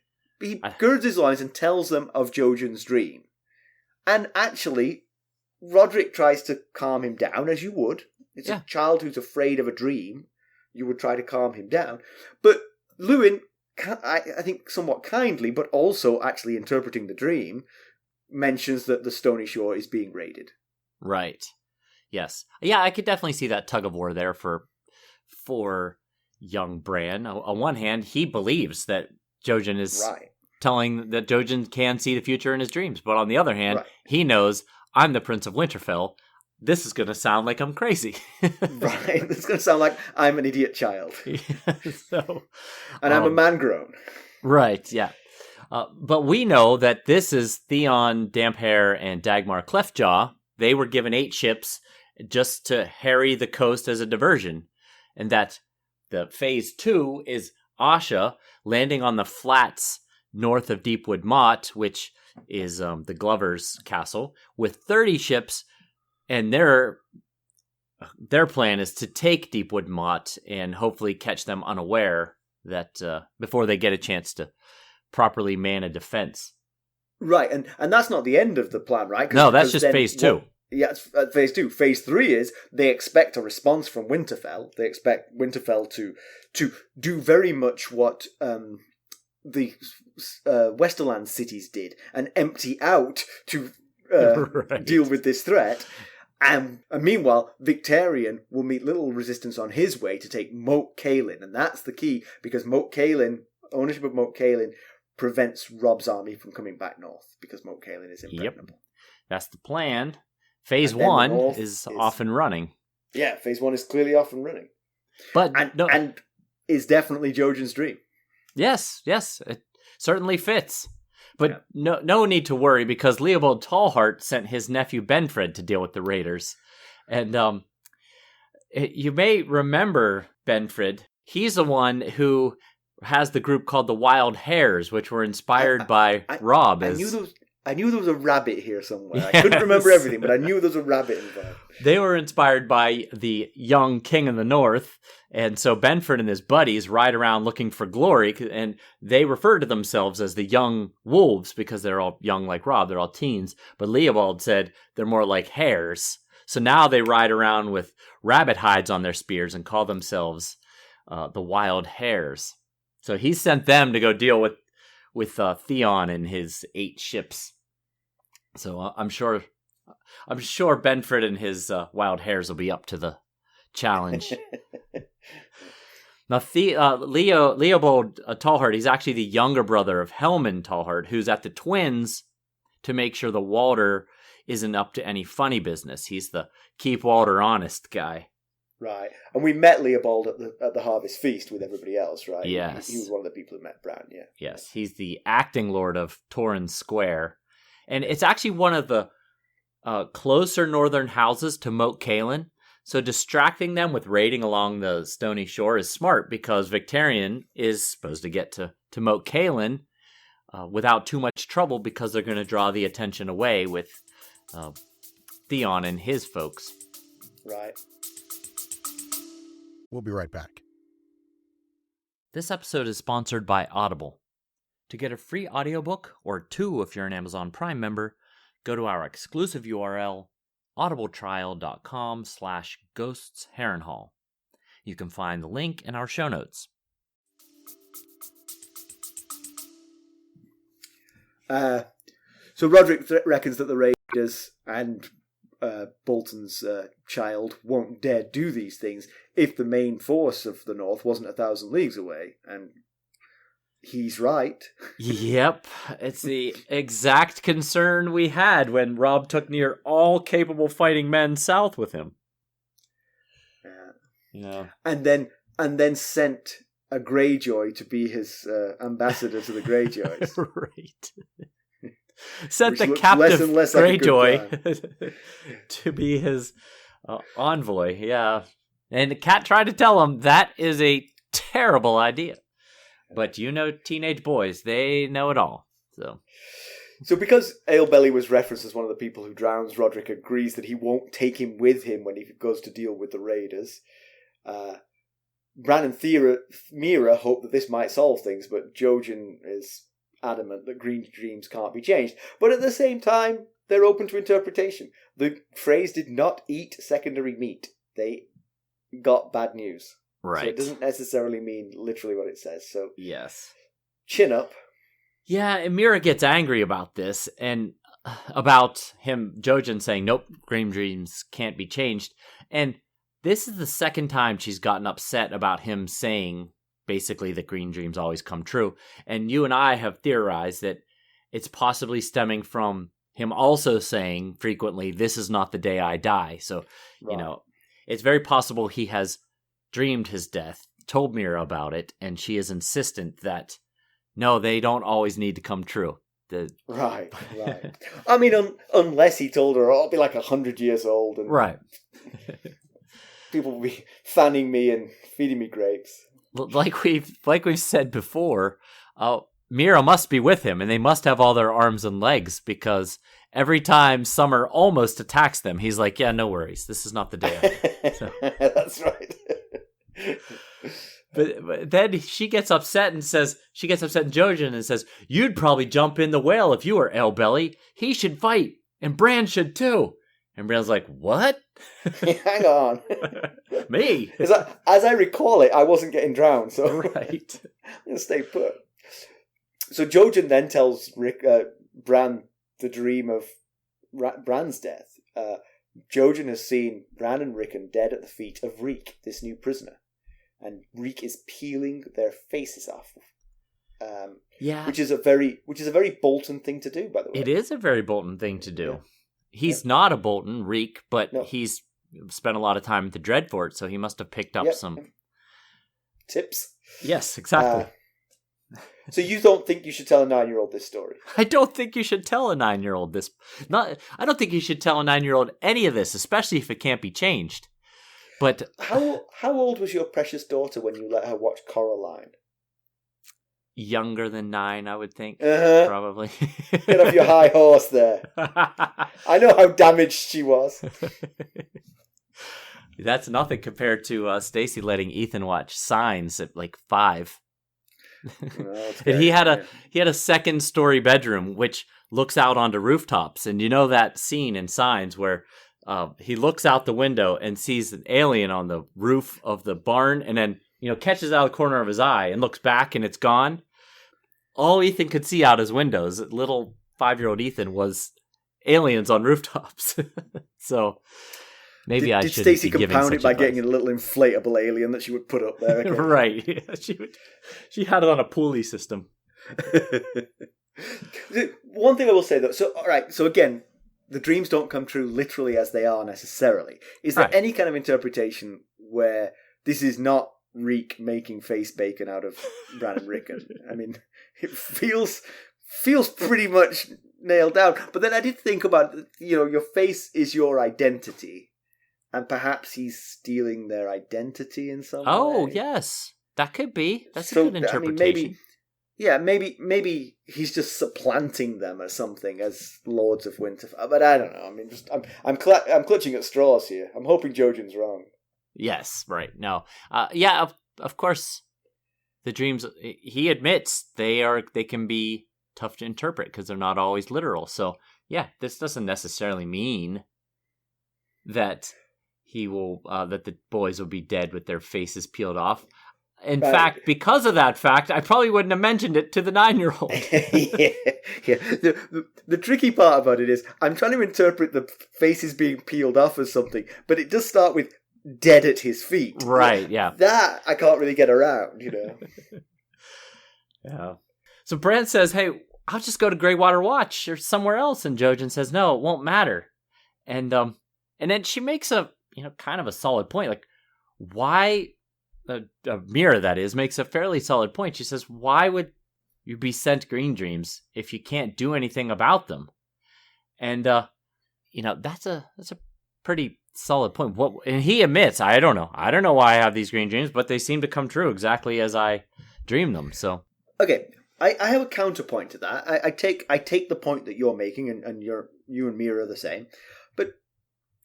girds his loins and tells them of Jojen's dream. And actually, Roderick tries to calm him down, as you would. It's a child who's afraid of a dream. You would try to calm him down. But Luwin, I think somewhat kindly, but also actually interpreting the dream, mentions that the Stony Shore is being raided. Right. Yes. Yeah, I could definitely see that tug of war there for young Bran. On one hand, he believes that Jojen is Right. telling that Jojen can see the future in his dreams. But on the other hand, Right. he knows, I'm the Prince of Winterfell. This is going to sound like I'm crazy. Right. It's going to sound like I'm an idiot child. So, and I'm a man grown. Right, yeah. But we know that this is Theon, Damphair, and Dagmar Cleftjaw. They were given 8 ships just to harry the coast as a diversion. And that the phase 2 is Osha landing on the flats north of Deepwood Motte, which is the Glover's castle, with 30 ships. And their plan is to take Deepwood Motte and hopefully catch them unaware that before they get a chance to properly man a defense. Right, and that's not the end of the plan, right? No, that's just phase 2. Yeah, it's phase 2. Phase 3 is they expect a response from Winterfell. They expect Winterfell to do very much what the Westerland cities did and empty out to Right. deal with this threat. And meanwhile, Victarion will meet little resistance on his way to take Moat Cailin, and that's the key, because ownership of Moat Cailin prevents Robb's army from coming back north, because Moat Cailin is impregnable. Yep. That's the plan. Phase 1 is off and running. Yeah, phase 1 is clearly off and running. But and is definitely Jojen's dream. Yes, it certainly fits. But no need to worry, because Leopold Tallheart sent his nephew Benfred to deal with the raiders. And you may remember Benfred. He's the one who has the group called the Wild Hares, which were inspired by Robb. I knew there was a rabbit here somewhere. Yes. I couldn't remember everything, but I knew there was a rabbit involved. They were inspired by the young king in the north, and so Benford and his buddies ride around looking for glory, and they refer to themselves as the young wolves because they're all young like Robb, they're all teens, but Leopold said they're more like hares. So now they ride around with rabbit hides on their spears and call themselves the Wild Hares. So he sent them to go deal with Theon and his 8 ships. So I'm sure Benford and his Wild Hares will be up to the challenge. Now, Leopold Tallheart, he's actually the younger brother of Helman Tallheart, who's at the Twins to make sure the Walder isn't up to any funny business. He's the keep Walder honest guy. Right. And we met Leopold at the Harvest Feast with everybody else, right? Yes. He was one of the people who met Bran, yeah. Yes, he's the acting lord of Torrens Square. And it's actually one of the closer northern houses to Moat Cailin. So distracting them with raiding along the stony shore is smart, because Victarion is supposed to get to Moat Cailin without too much trouble, because they're going to draw the attention away with Theon and his folks. Right. We'll be right back. This episode is sponsored by Audible. To get a free audiobook, or 2 if you're an Amazon Prime member, go to our exclusive URL, audibletrial.com/ghostsharrenhal. You can find the link in our show notes. So Roderick reckons that the Raiders and Bolton's child won't dare do these things if the main force of the North wasn't 1,000 leagues away, and he's right. Yep, it's the exact concern we had when Robb took near all capable fighting men south with him. Yeah. And then sent a Greyjoy to be his ambassador to the Greyjoys. Right. Sent Which the captive Greyjoy to be his envoy. Yeah. And the cat tried to tell him that is a terrible idea. But teenage boys, they know it all. So because Alebelly was referenced as one of the people who drowns, Roderick agrees that he won't take him with him when he goes to deal with the raiders. Bran and Mira hope that this might solve things, but Jojen is adamant that Green's dreams can't be changed. But at the same time, they're open to interpretation. The Freys did not eat secondary meat. They got bad news. Right. So it doesn't necessarily mean literally what it says. So yes. Chin up. Yeah, and Mira gets angry about this, and about Jojen saying, nope, Green dreams can't be changed. And this is the second time she's gotten upset about him saying basically that green dreams always come true. And you and I have theorized that it's possibly stemming from him also saying frequently, "This is not the day I die." So, it's very possible he has dreamed his death, told Mira about it, and she is insistent that, no, they don't always need to come true. Right. I mean, unless he told her, I'll be like 100 years old. And right. people will be fanning me and feeding me grapes. Like we've said before, Mira must be with him, and they must have all their arms and legs, because every time Summer almost attacks them, he's like, "Yeah, no worries. This is not the day." So. That's right. But then she gets upset in Jojen and says, "You'd probably jump in the whale if you were Elbelly. He should fight, and Bran should too." And Bran's like, "What?" Hang on. Me? As I recall it, I wasn't getting drowned, so right. I'm going to stay put. So Jojen then tells Bran the dream of Bran's death. Jojen has seen Bran and Rickon dead at the feet of Reek, this new prisoner. And Reek is peeling their faces off. Which is a very Bolton thing to do, by the way. It is a very Bolton thing to do. Yeah. He's not a Bolton, Reek, but he's spent a lot of time at the Dreadfort, so he must have picked up some tips. Yes, exactly. So you don't think you should tell a 9-year-old this story? I don't think you should tell a 9-year-old this. I don't think you should tell a 9-year-old any of this, especially if it can't be changed. But how old was your precious daughter when you let her watch Coraline? Younger than 9, I would think. Probably. Get off your high horse there. I know how damaged she was. That's nothing compared to Stacey letting Ethan watch Signs at like 5. And he had a second story bedroom which looks out onto rooftops, and you know that scene in Signs where he looks out the window and sees an alien on the roof of the barn, and then catches out of the corner of his eye and looks back and it's gone. All Ethan could see out his windows, little 5-year-old Ethan, was aliens on rooftops. So maybe I should. Did Stacey compound it by getting a little inflatable alien that she would put up there? Right. She had it on a pulley system. One thing I will say though, so again, the dreams don't come true literally as they are necessarily. Is there any kind of interpretation where this is not Reek making face bacon out of Bran and Rickon? I mean, it feels pretty much nailed down. But then I did think about, your face is your identity, and perhaps he's stealing their identity in some way. Oh, yes. That could be. That's a good interpretation. Maybe he's just supplanting them or something as Lords of Winterfell. But I don't know. I mean, I'm clutching at straws here. I'm hoping Jojen's wrong. Yes, right. No. Of course, the dreams, he admits they can be tough to interpret because they're not always literal. So, yeah, this doesn't necessarily mean that that the boys will be dead with their faces peeled off. In fact, because of that fact, I probably wouldn't have mentioned it to the 9-year-old. Yeah. The tricky part about it is I'm trying to interpret the faces being peeled off as something, but it does start with dead at his feet. Right, yeah. That I can't really get around, Yeah. So Bran says, "Hey, I'll just go to Greywater Watch or somewhere else." And Jojen says, "No, it won't matter." And then she makes a, kind of a solid point. Like, why... Mira, that is, makes a fairly solid point. She says, "Why would you be sent green dreams if you can't do anything about them?" And that's a pretty solid point. And he admits, I don't know why I have these green dreams, but they seem to come true exactly as I dream them. So okay, I have a counterpoint to that. I take the point that you're making, and you and Mira are the same. But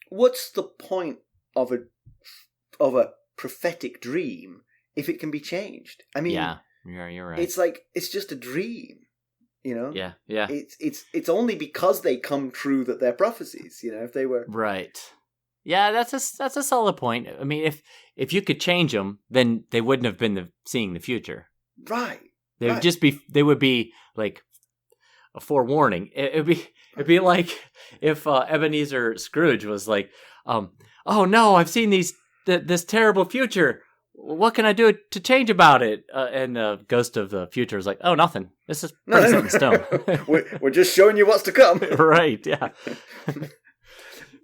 what's the point of a prophetic dream if it can be changed? I mean, yeah, you're right. It's like it's just a dream, Yeah. It's only because they come true that they're prophecies. If they were right. Yeah, that's a solid point. I mean, if you could change them, then they wouldn't have been seeing the future. Right. They would be like a forewarning. It'd be like if Ebenezer Scrooge was like, "Oh no, I've seen this terrible future. what can I do to change about it? And Ghost of the Future is like, oh, nothing. This is pretty set in stone. We're just showing you what's to come. Right, yeah.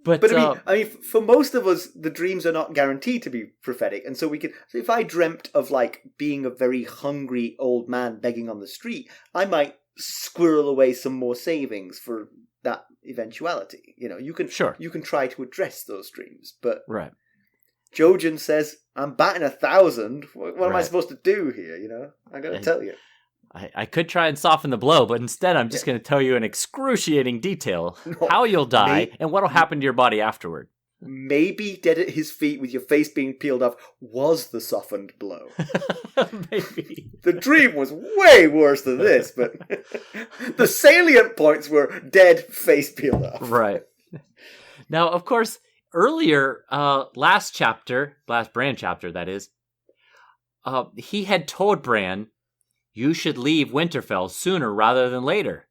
But I mean, for most of us, the dreams are not guaranteed to be prophetic, and so So if I dreamt of like being a very hungry old man begging on the street, I might squirrel away some more savings for that eventuality. You can try to address those dreams, but right. Jojen says, "I'm batting 1,000. What am I supposed to do here? I'm going to tell you." I could try and soften the blow, but instead I'm just going to tell you in excruciating detail how you'll die and what'll happen to your body afterward. Maybe dead at his feet with your face being peeled off was the softened blow. Maybe. The dream was way worse than this, but the salient points were dead, face peeled off. Right. Now, of course, earlier, last Bran chapter, that is, he had told Bran, you should leave Winterfell sooner rather than later.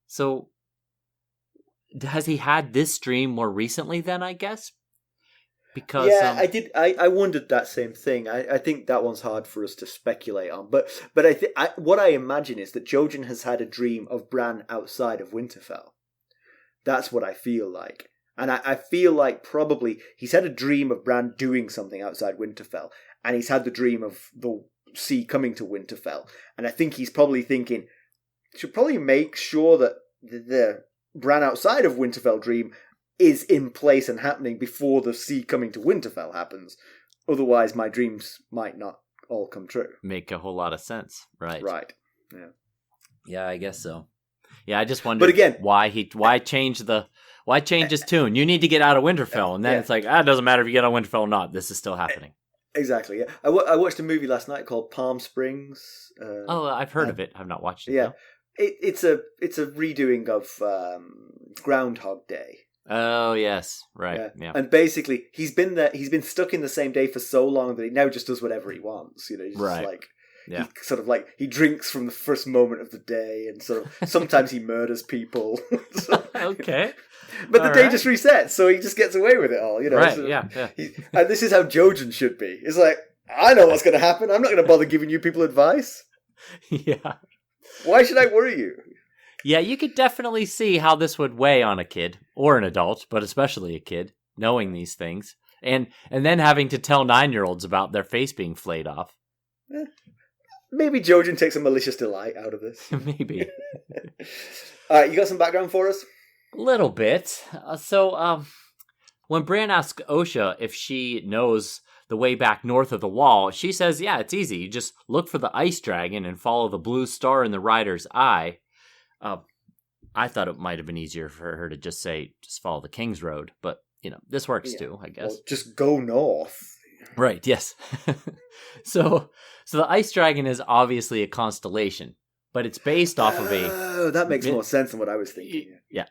So, has he had this dream more recently then, I guess? Because I did. I wondered that same thing. I think that one's hard for us to speculate on. But what I imagine is that Jojen has had a dream of Bran outside of Winterfell. That's what I feel like. And I feel like probably he's had a dream of Bran doing something outside Winterfell. And he's had the dream of the sea coming to Winterfell. And I think he's probably thinking, should probably make sure that the Bran outside of Winterfell dream is in place and happening before the sea coming to Winterfell happens. Otherwise, my dreams might not all come true. Make a whole lot of sense. Right. Right. Yeah. Yeah, I guess so. Yeah, I just wondered why change his tune? You need to get out of Winterfell. And then it's like, it doesn't matter if you get out of Winterfell or not. This is still happening. Exactly, yeah. I watched a movie last night called Palm Springs. I've heard of it. I've not watched it. Yeah, it's a redoing of Groundhog Day. Oh yes, right. Yeah. And basically, he's been stuck in the same day for so long that he now just does whatever he wants. He's just he drinks from the first moment of the day, and sort of sometimes he murders people. Okay. But the day just resets, so he just gets away with it all, Right, so yeah. And this is how Jojen should be. It's like, I know what's going to happen. I'm not going to bother giving you people advice. Yeah. Why should I worry you? Yeah, you could definitely see how this would weigh on a kid, or an adult, but especially a kid, knowing these things. And then having to tell 9-year-olds about their face being flayed off. Maybe Jojen takes a malicious delight out of this. Maybe. All right, you got some background for us? Little bit. When Bran asks Osha if she knows the way back north of the wall, she says, yeah, it's easy. You just look for the ice dragon and follow the blue star in the rider's eye. I thought it might have been easier for her to just say, just follow the King's Road. But, this works too, I guess. Well, just go north. Right, yes. So the ice dragon is obviously a constellation. But it's based off of Oh, that makes more sense than what I was thinking. Yeah.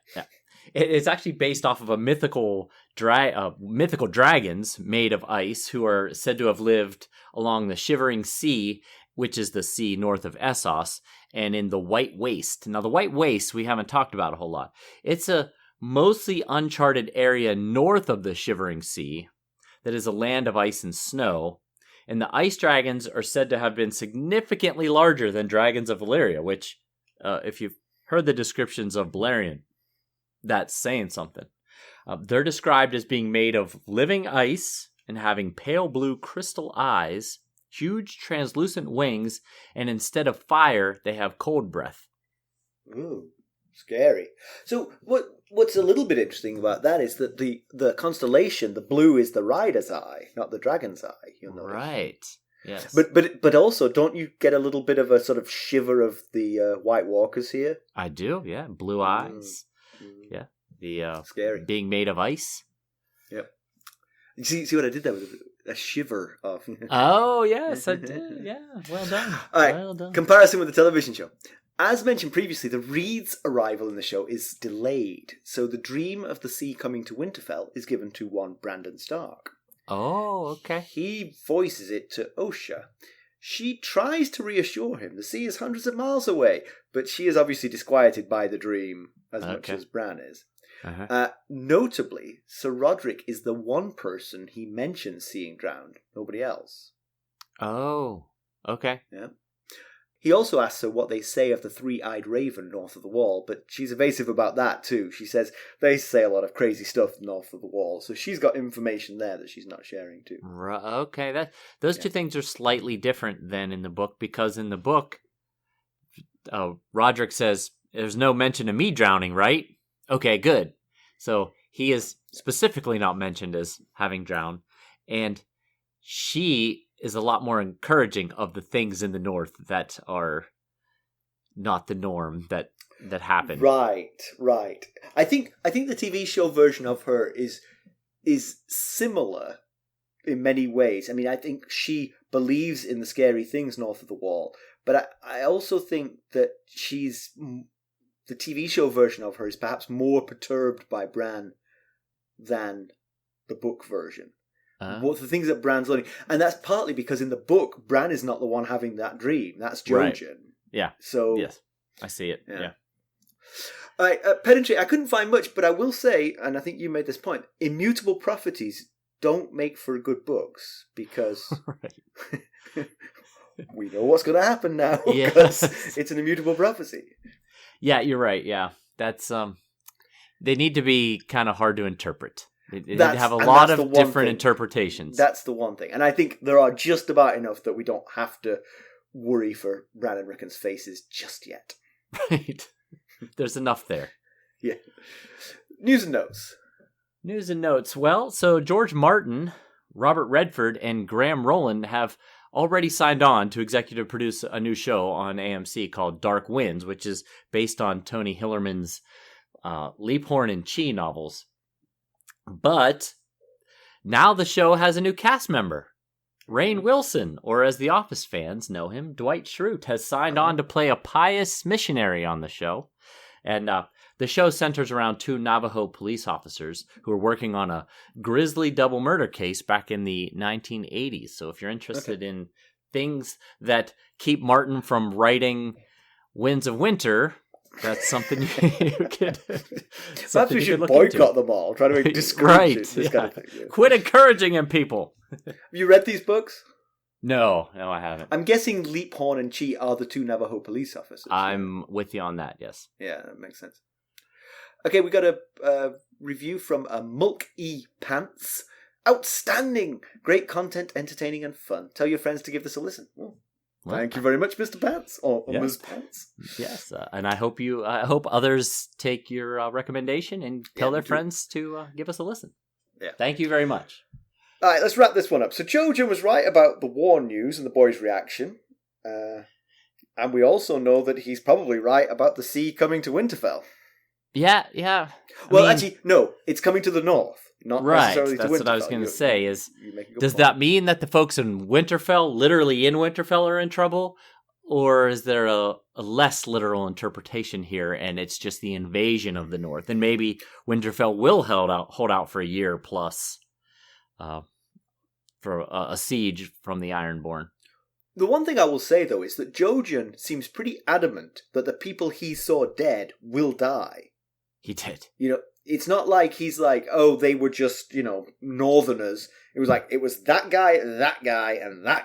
It's actually based off of a mythical dragons made of ice who are said to have lived along the Shivering Sea, which is the sea north of Essos, and in the White Waste. Now, the White Waste we haven't talked about a whole lot. It's a mostly uncharted area north of the Shivering Sea that is a land of ice and snow. And the ice dragons are said to have been significantly larger than dragons of Valyria, which, if you've heard the descriptions of Balerion, that's saying something. They're described as being made of living ice and having pale blue crystal eyes, huge translucent wings, and instead of fire, they have cold breath. Ooh, scary. So what's a little bit interesting about that is that the constellation, the blue, is the rider's eye, not the dragon's eye. Right. Yes. But also, don't you get a little bit of a sort of shiver of the White Walkers here? I do. Yeah, blue eyes. Yeah, the scary being made of ice. Yep. You see what I did there with a shiver of. Oh yes, I did. Yeah, well done. All right. Well done. Comparison with the television show. As mentioned previously, the Reed's arrival in the show is delayed, so the dream of the sea coming to Winterfell is given to one Brandon Stark. Oh, okay. He voices it to Osha. She tries to reassure him. The sea is hundreds of miles away, but she is obviously disquieted by the dream as much as Bran is. Uh-huh. Notably, Sir Roderick is the one person he mentions seeing drowned, nobody else. Oh, okay. Yeah. He also asks her what they say of the three-eyed raven north of the wall, but she's evasive about that too. She says they say a lot of crazy stuff north of the wall, so she's got information there that she's not sharing too. Okay, those two things are slightly different than in the book, because in the book, Roderick says, there's no mention of me drowning, right? Okay, good. So he is specifically not mentioned as having drowned, and she is a lot more encouraging of the things in the north that are not the norm that happen. Right. I think the TV show version of her is similar in many ways. I mean, I think she believes in the scary things north of the wall, but I also think that the TV show version of her is perhaps more perturbed by Bran than the book version. What the things that Bran's learning, and that's partly because in the book, Bran is not the one having that dream. That's Jojen. Right. Yeah. So yes, I see it. Yeah. All right, pedantry. I couldn't find much, but I will say, and I think you made this point: immutable prophecies don't make for good books because we know what's going to happen now because it's an immutable prophecy. Yeah, you're right. Yeah, that's they need to be kind of hard to interpret. They need to have a lot of different interpretations. That's the one thing. And I think there are just about enough that we don't have to worry for Bran and Rickon's faces just yet. Right. There's enough there. Yeah. News and notes. Well, so George Martin, Robert Redford, and Graham Rowland have already signed on to executive produce a new show on AMC called Dark Winds, which is based on Tony Hillerman's Leaphorn and Chi novels. But now the show has a new cast member. Rainn Wilson, or as the Office fans know him, Dwight Schrute, has signed on to play a pious missionary on the show. And the show centers around two Navajo police officers who are working on a grisly double murder case back in the 1980s. So if you're interested in things that keep Martin from writing Winds of Winter, that's something you could. Perhaps we should boycott them all. Try to discourage this kind of thing. Yeah. Quit encouraging him, people. Have you read these books? No, I haven't. I'm guessing Leaphorn and Chi are the two Navajo police officers. I'm with you on that. Yes. Yeah, that makes sense. Okay, we got a review from Mulk E Pants. Outstanding, great content, entertaining, and fun. Tell your friends to give this a listen. Thank you very much, Mr. Pants, or Ms. Pants. Yes, and I hope others take your recommendation and tell their friends to give us a listen. Yeah. Thank you very much. All right, let's wrap this one up. So Jojen was right about the war news and the boys' reaction. And we also know that he's probably right about the sea coming to Winterfell. Yeah. Actually, no, it's coming to the north. Not necessarily to Winterfell. That's what I was going to say. Does that mean that the folks in Winterfell, literally in Winterfell, are in trouble? Or is there a less literal interpretation here, and it's just the invasion of the north? And maybe Winterfell will hold out for a year plus for a siege from the Ironborn. The one thing I will say, though, is that Jojen seems pretty adamant that the people he saw dead will die. He did. It's not like he's like, oh, they were just, northerners. It was like, it was that guy, and that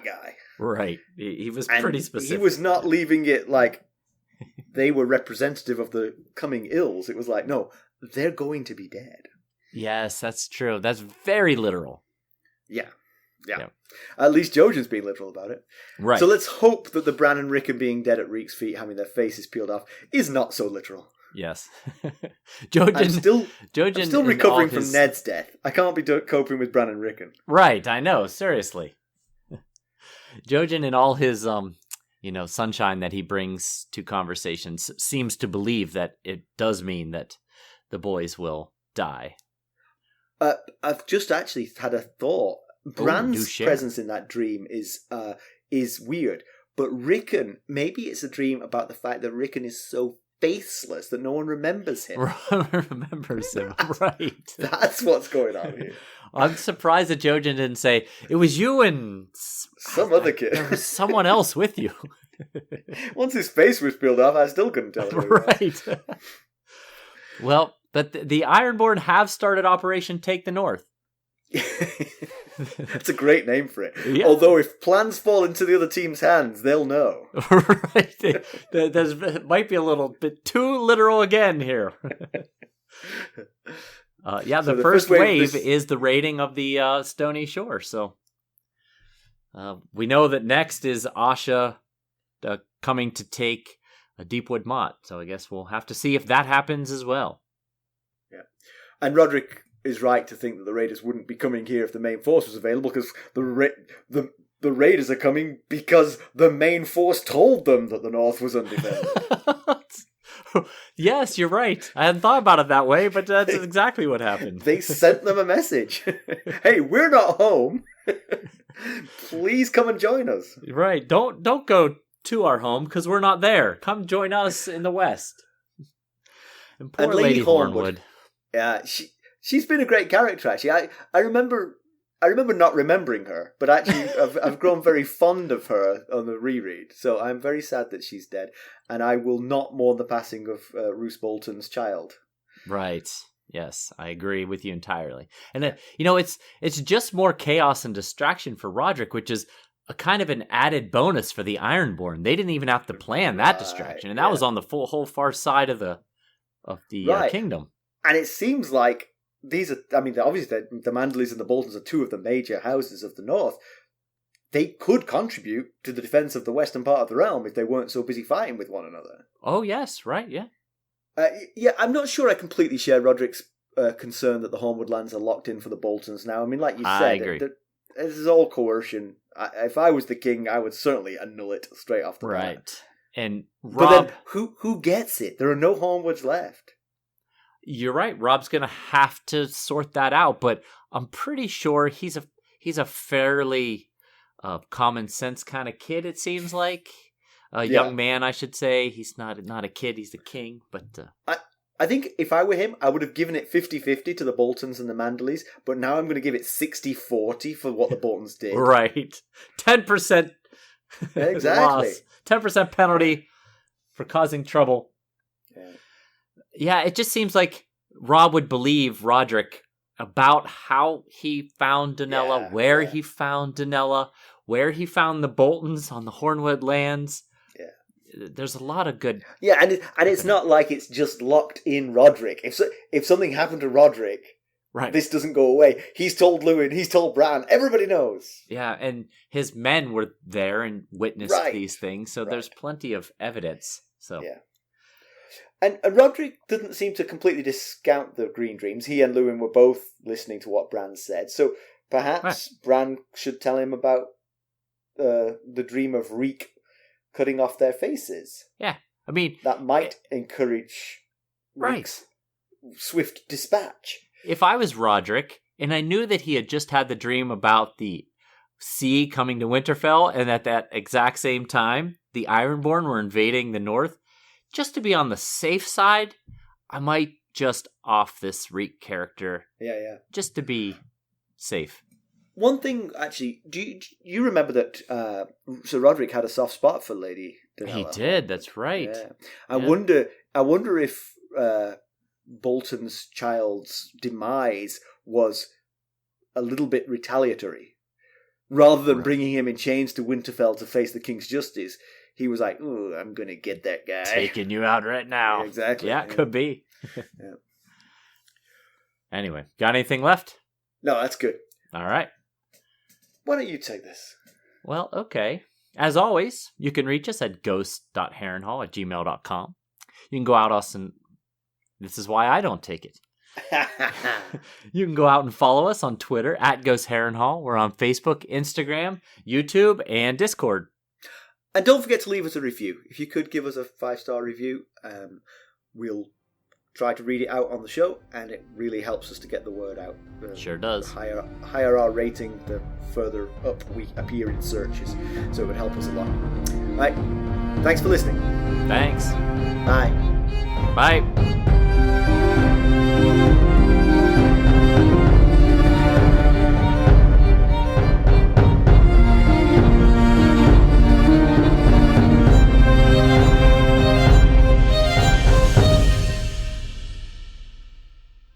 guy. Right. He was pretty specific. He was not leaving it like they were representative of the coming ills. It was like, no, they're going to be dead. Yes, that's true. That's very literal. Yeah. At least Jojen's being literal about it. Right. So let's hope that the Bran and Rickon being dead at Reek's feet, having their faces peeled off, is not so literal. Yes. I'm still recovering from Ned's death. I can't be coping with Bran and Rickon. Right, I know, seriously. Jojen, in all his sunshine that he brings to conversations, seems to believe that it does mean that the boys will die. I've just actually had a thought. Bran's presence in that dream is weird, but Rickon, maybe it's a dream about the fact that Rickon is so faceless that no one remembers him. Remembers him, right? That's what's going on here. I'm surprised that Jojen didn't say, it was you and some other kid. There was someone else with you. Once his face was peeled off, I still couldn't tell. Right. Well, but the Ironborn have started Operation Take the North. That's a great name for it. Yeah. Although if plans fall into the other team's hands, they'll know. Right. It might be a little bit too literal again here. The So first wave is the raiding of the Stony Shore. So we know that next is Osha coming to take a Deepwood Motte. So I guess we'll have to see if that happens as well. Yeah. And Roderick is right to think that the raiders wouldn't be coming here if the main force was available, because the raiders are coming because the main force told them that the north was undefended. Yes, you're right. I hadn't thought about it that way, but that's exactly what happened. They sent them a message. Hey, we're not home. Please come and join us. Right. Don't go to our home because we're not there. Come join us in the west. And poor Lady Hornwood. Yeah, she's been a great character, actually. I remember not remembering her, but actually I've grown very fond of her on the reread. So I'm very sad that she's dead, and I will not mourn the passing of Roose Bolton's child. Right. Yes, I agree with you entirely. And it's just more chaos and distraction for Roderick, which is a kind of an added bonus for the Ironborn. They didn't even have to plan that distraction, and that was on the whole far side of the kingdom. And it seems like these are, I mean, obviously the Manderlys and the Boltons are two of the major houses of the north. They could contribute to the defense of the western part of the realm if they weren't so busy fighting with one another. Oh, yes, right, yeah. I'm not sure I completely share Roderick's concern that the Hornwood lands are locked in for the Boltons now. I mean, like you said, I agree. This is all coercion. If I was the king, I would certainly annul it straight off the bat. Right. And Robb... But then, who gets it? There are no Hornwoods left. You're right. Robb's going to have to sort that out, but I'm pretty sure he's a fairly common sense kind of kid, it seems like. Young man, I should say. He's not a kid, he's the king, but... I think if I were him, I would have given it 50-50 to the Boltons and the Manderlys, but now I'm going to give it 60-40 for what the Boltons did. Right. 10% exactly. loss. 10% penalty for causing trouble. Yeah, it just seems like Robb would believe Roderick about how he found Donella, where he found Donella, where he found the Boltons on the Hornwood lands. Yeah. There's a lot of good... Yeah, and it's not like it's just locked in Roderick. If something happened to Roderick, right, this doesn't go away. He's told Luwin, he's told Bran, everybody knows. Yeah, and his men were there and witnessed these things, so there's plenty of evidence. So yeah. And Roderick didn't seem to completely discount the Green Dreams. He and Luwin were both listening to what Bran said. So perhaps Bran should tell him about the dream of Reek cutting off their faces. Yeah, I mean... That might encourage Reek's swift dispatch. If I was Roderick, and I knew that he had just had the dream about the sea coming to Winterfell, and at that exact same time, the Ironborn were invading the north, just to be on the safe side, I might just off this Reek character. Yeah. Just to be safe. One thing, actually, do you remember that Sir Roderick had a soft spot for Lady Donella? He did, that's right. Yeah. I wonder if Bolton's child's demise was a little bit retaliatory. Rather than bringing him in chains to Winterfell to face the King's Justice, he was like, "Ooh, I'm going to get that guy. Taking you out right now." Yeah, exactly. Yeah, could be. Yeah. Anyway, got anything left? No, that's good. All right. Why don't you take this? Well, okay. As always, you can reach us at ghost.harrenhall@gmail.com. You can go out us and... This is why I don't take it. You can go out and follow us on Twitter at @GhostHarrenhall. We're on Facebook, Instagram, YouTube, and Discord. And don't forget to leave us a review. If you could give us a 5-star review, we'll try to read it out on the show, and it really helps us to get the word out. Sure does. The higher our rating, the further up we appear in searches. So it would help us a lot. Right. Thanks for listening. Thanks. Bye. Bye.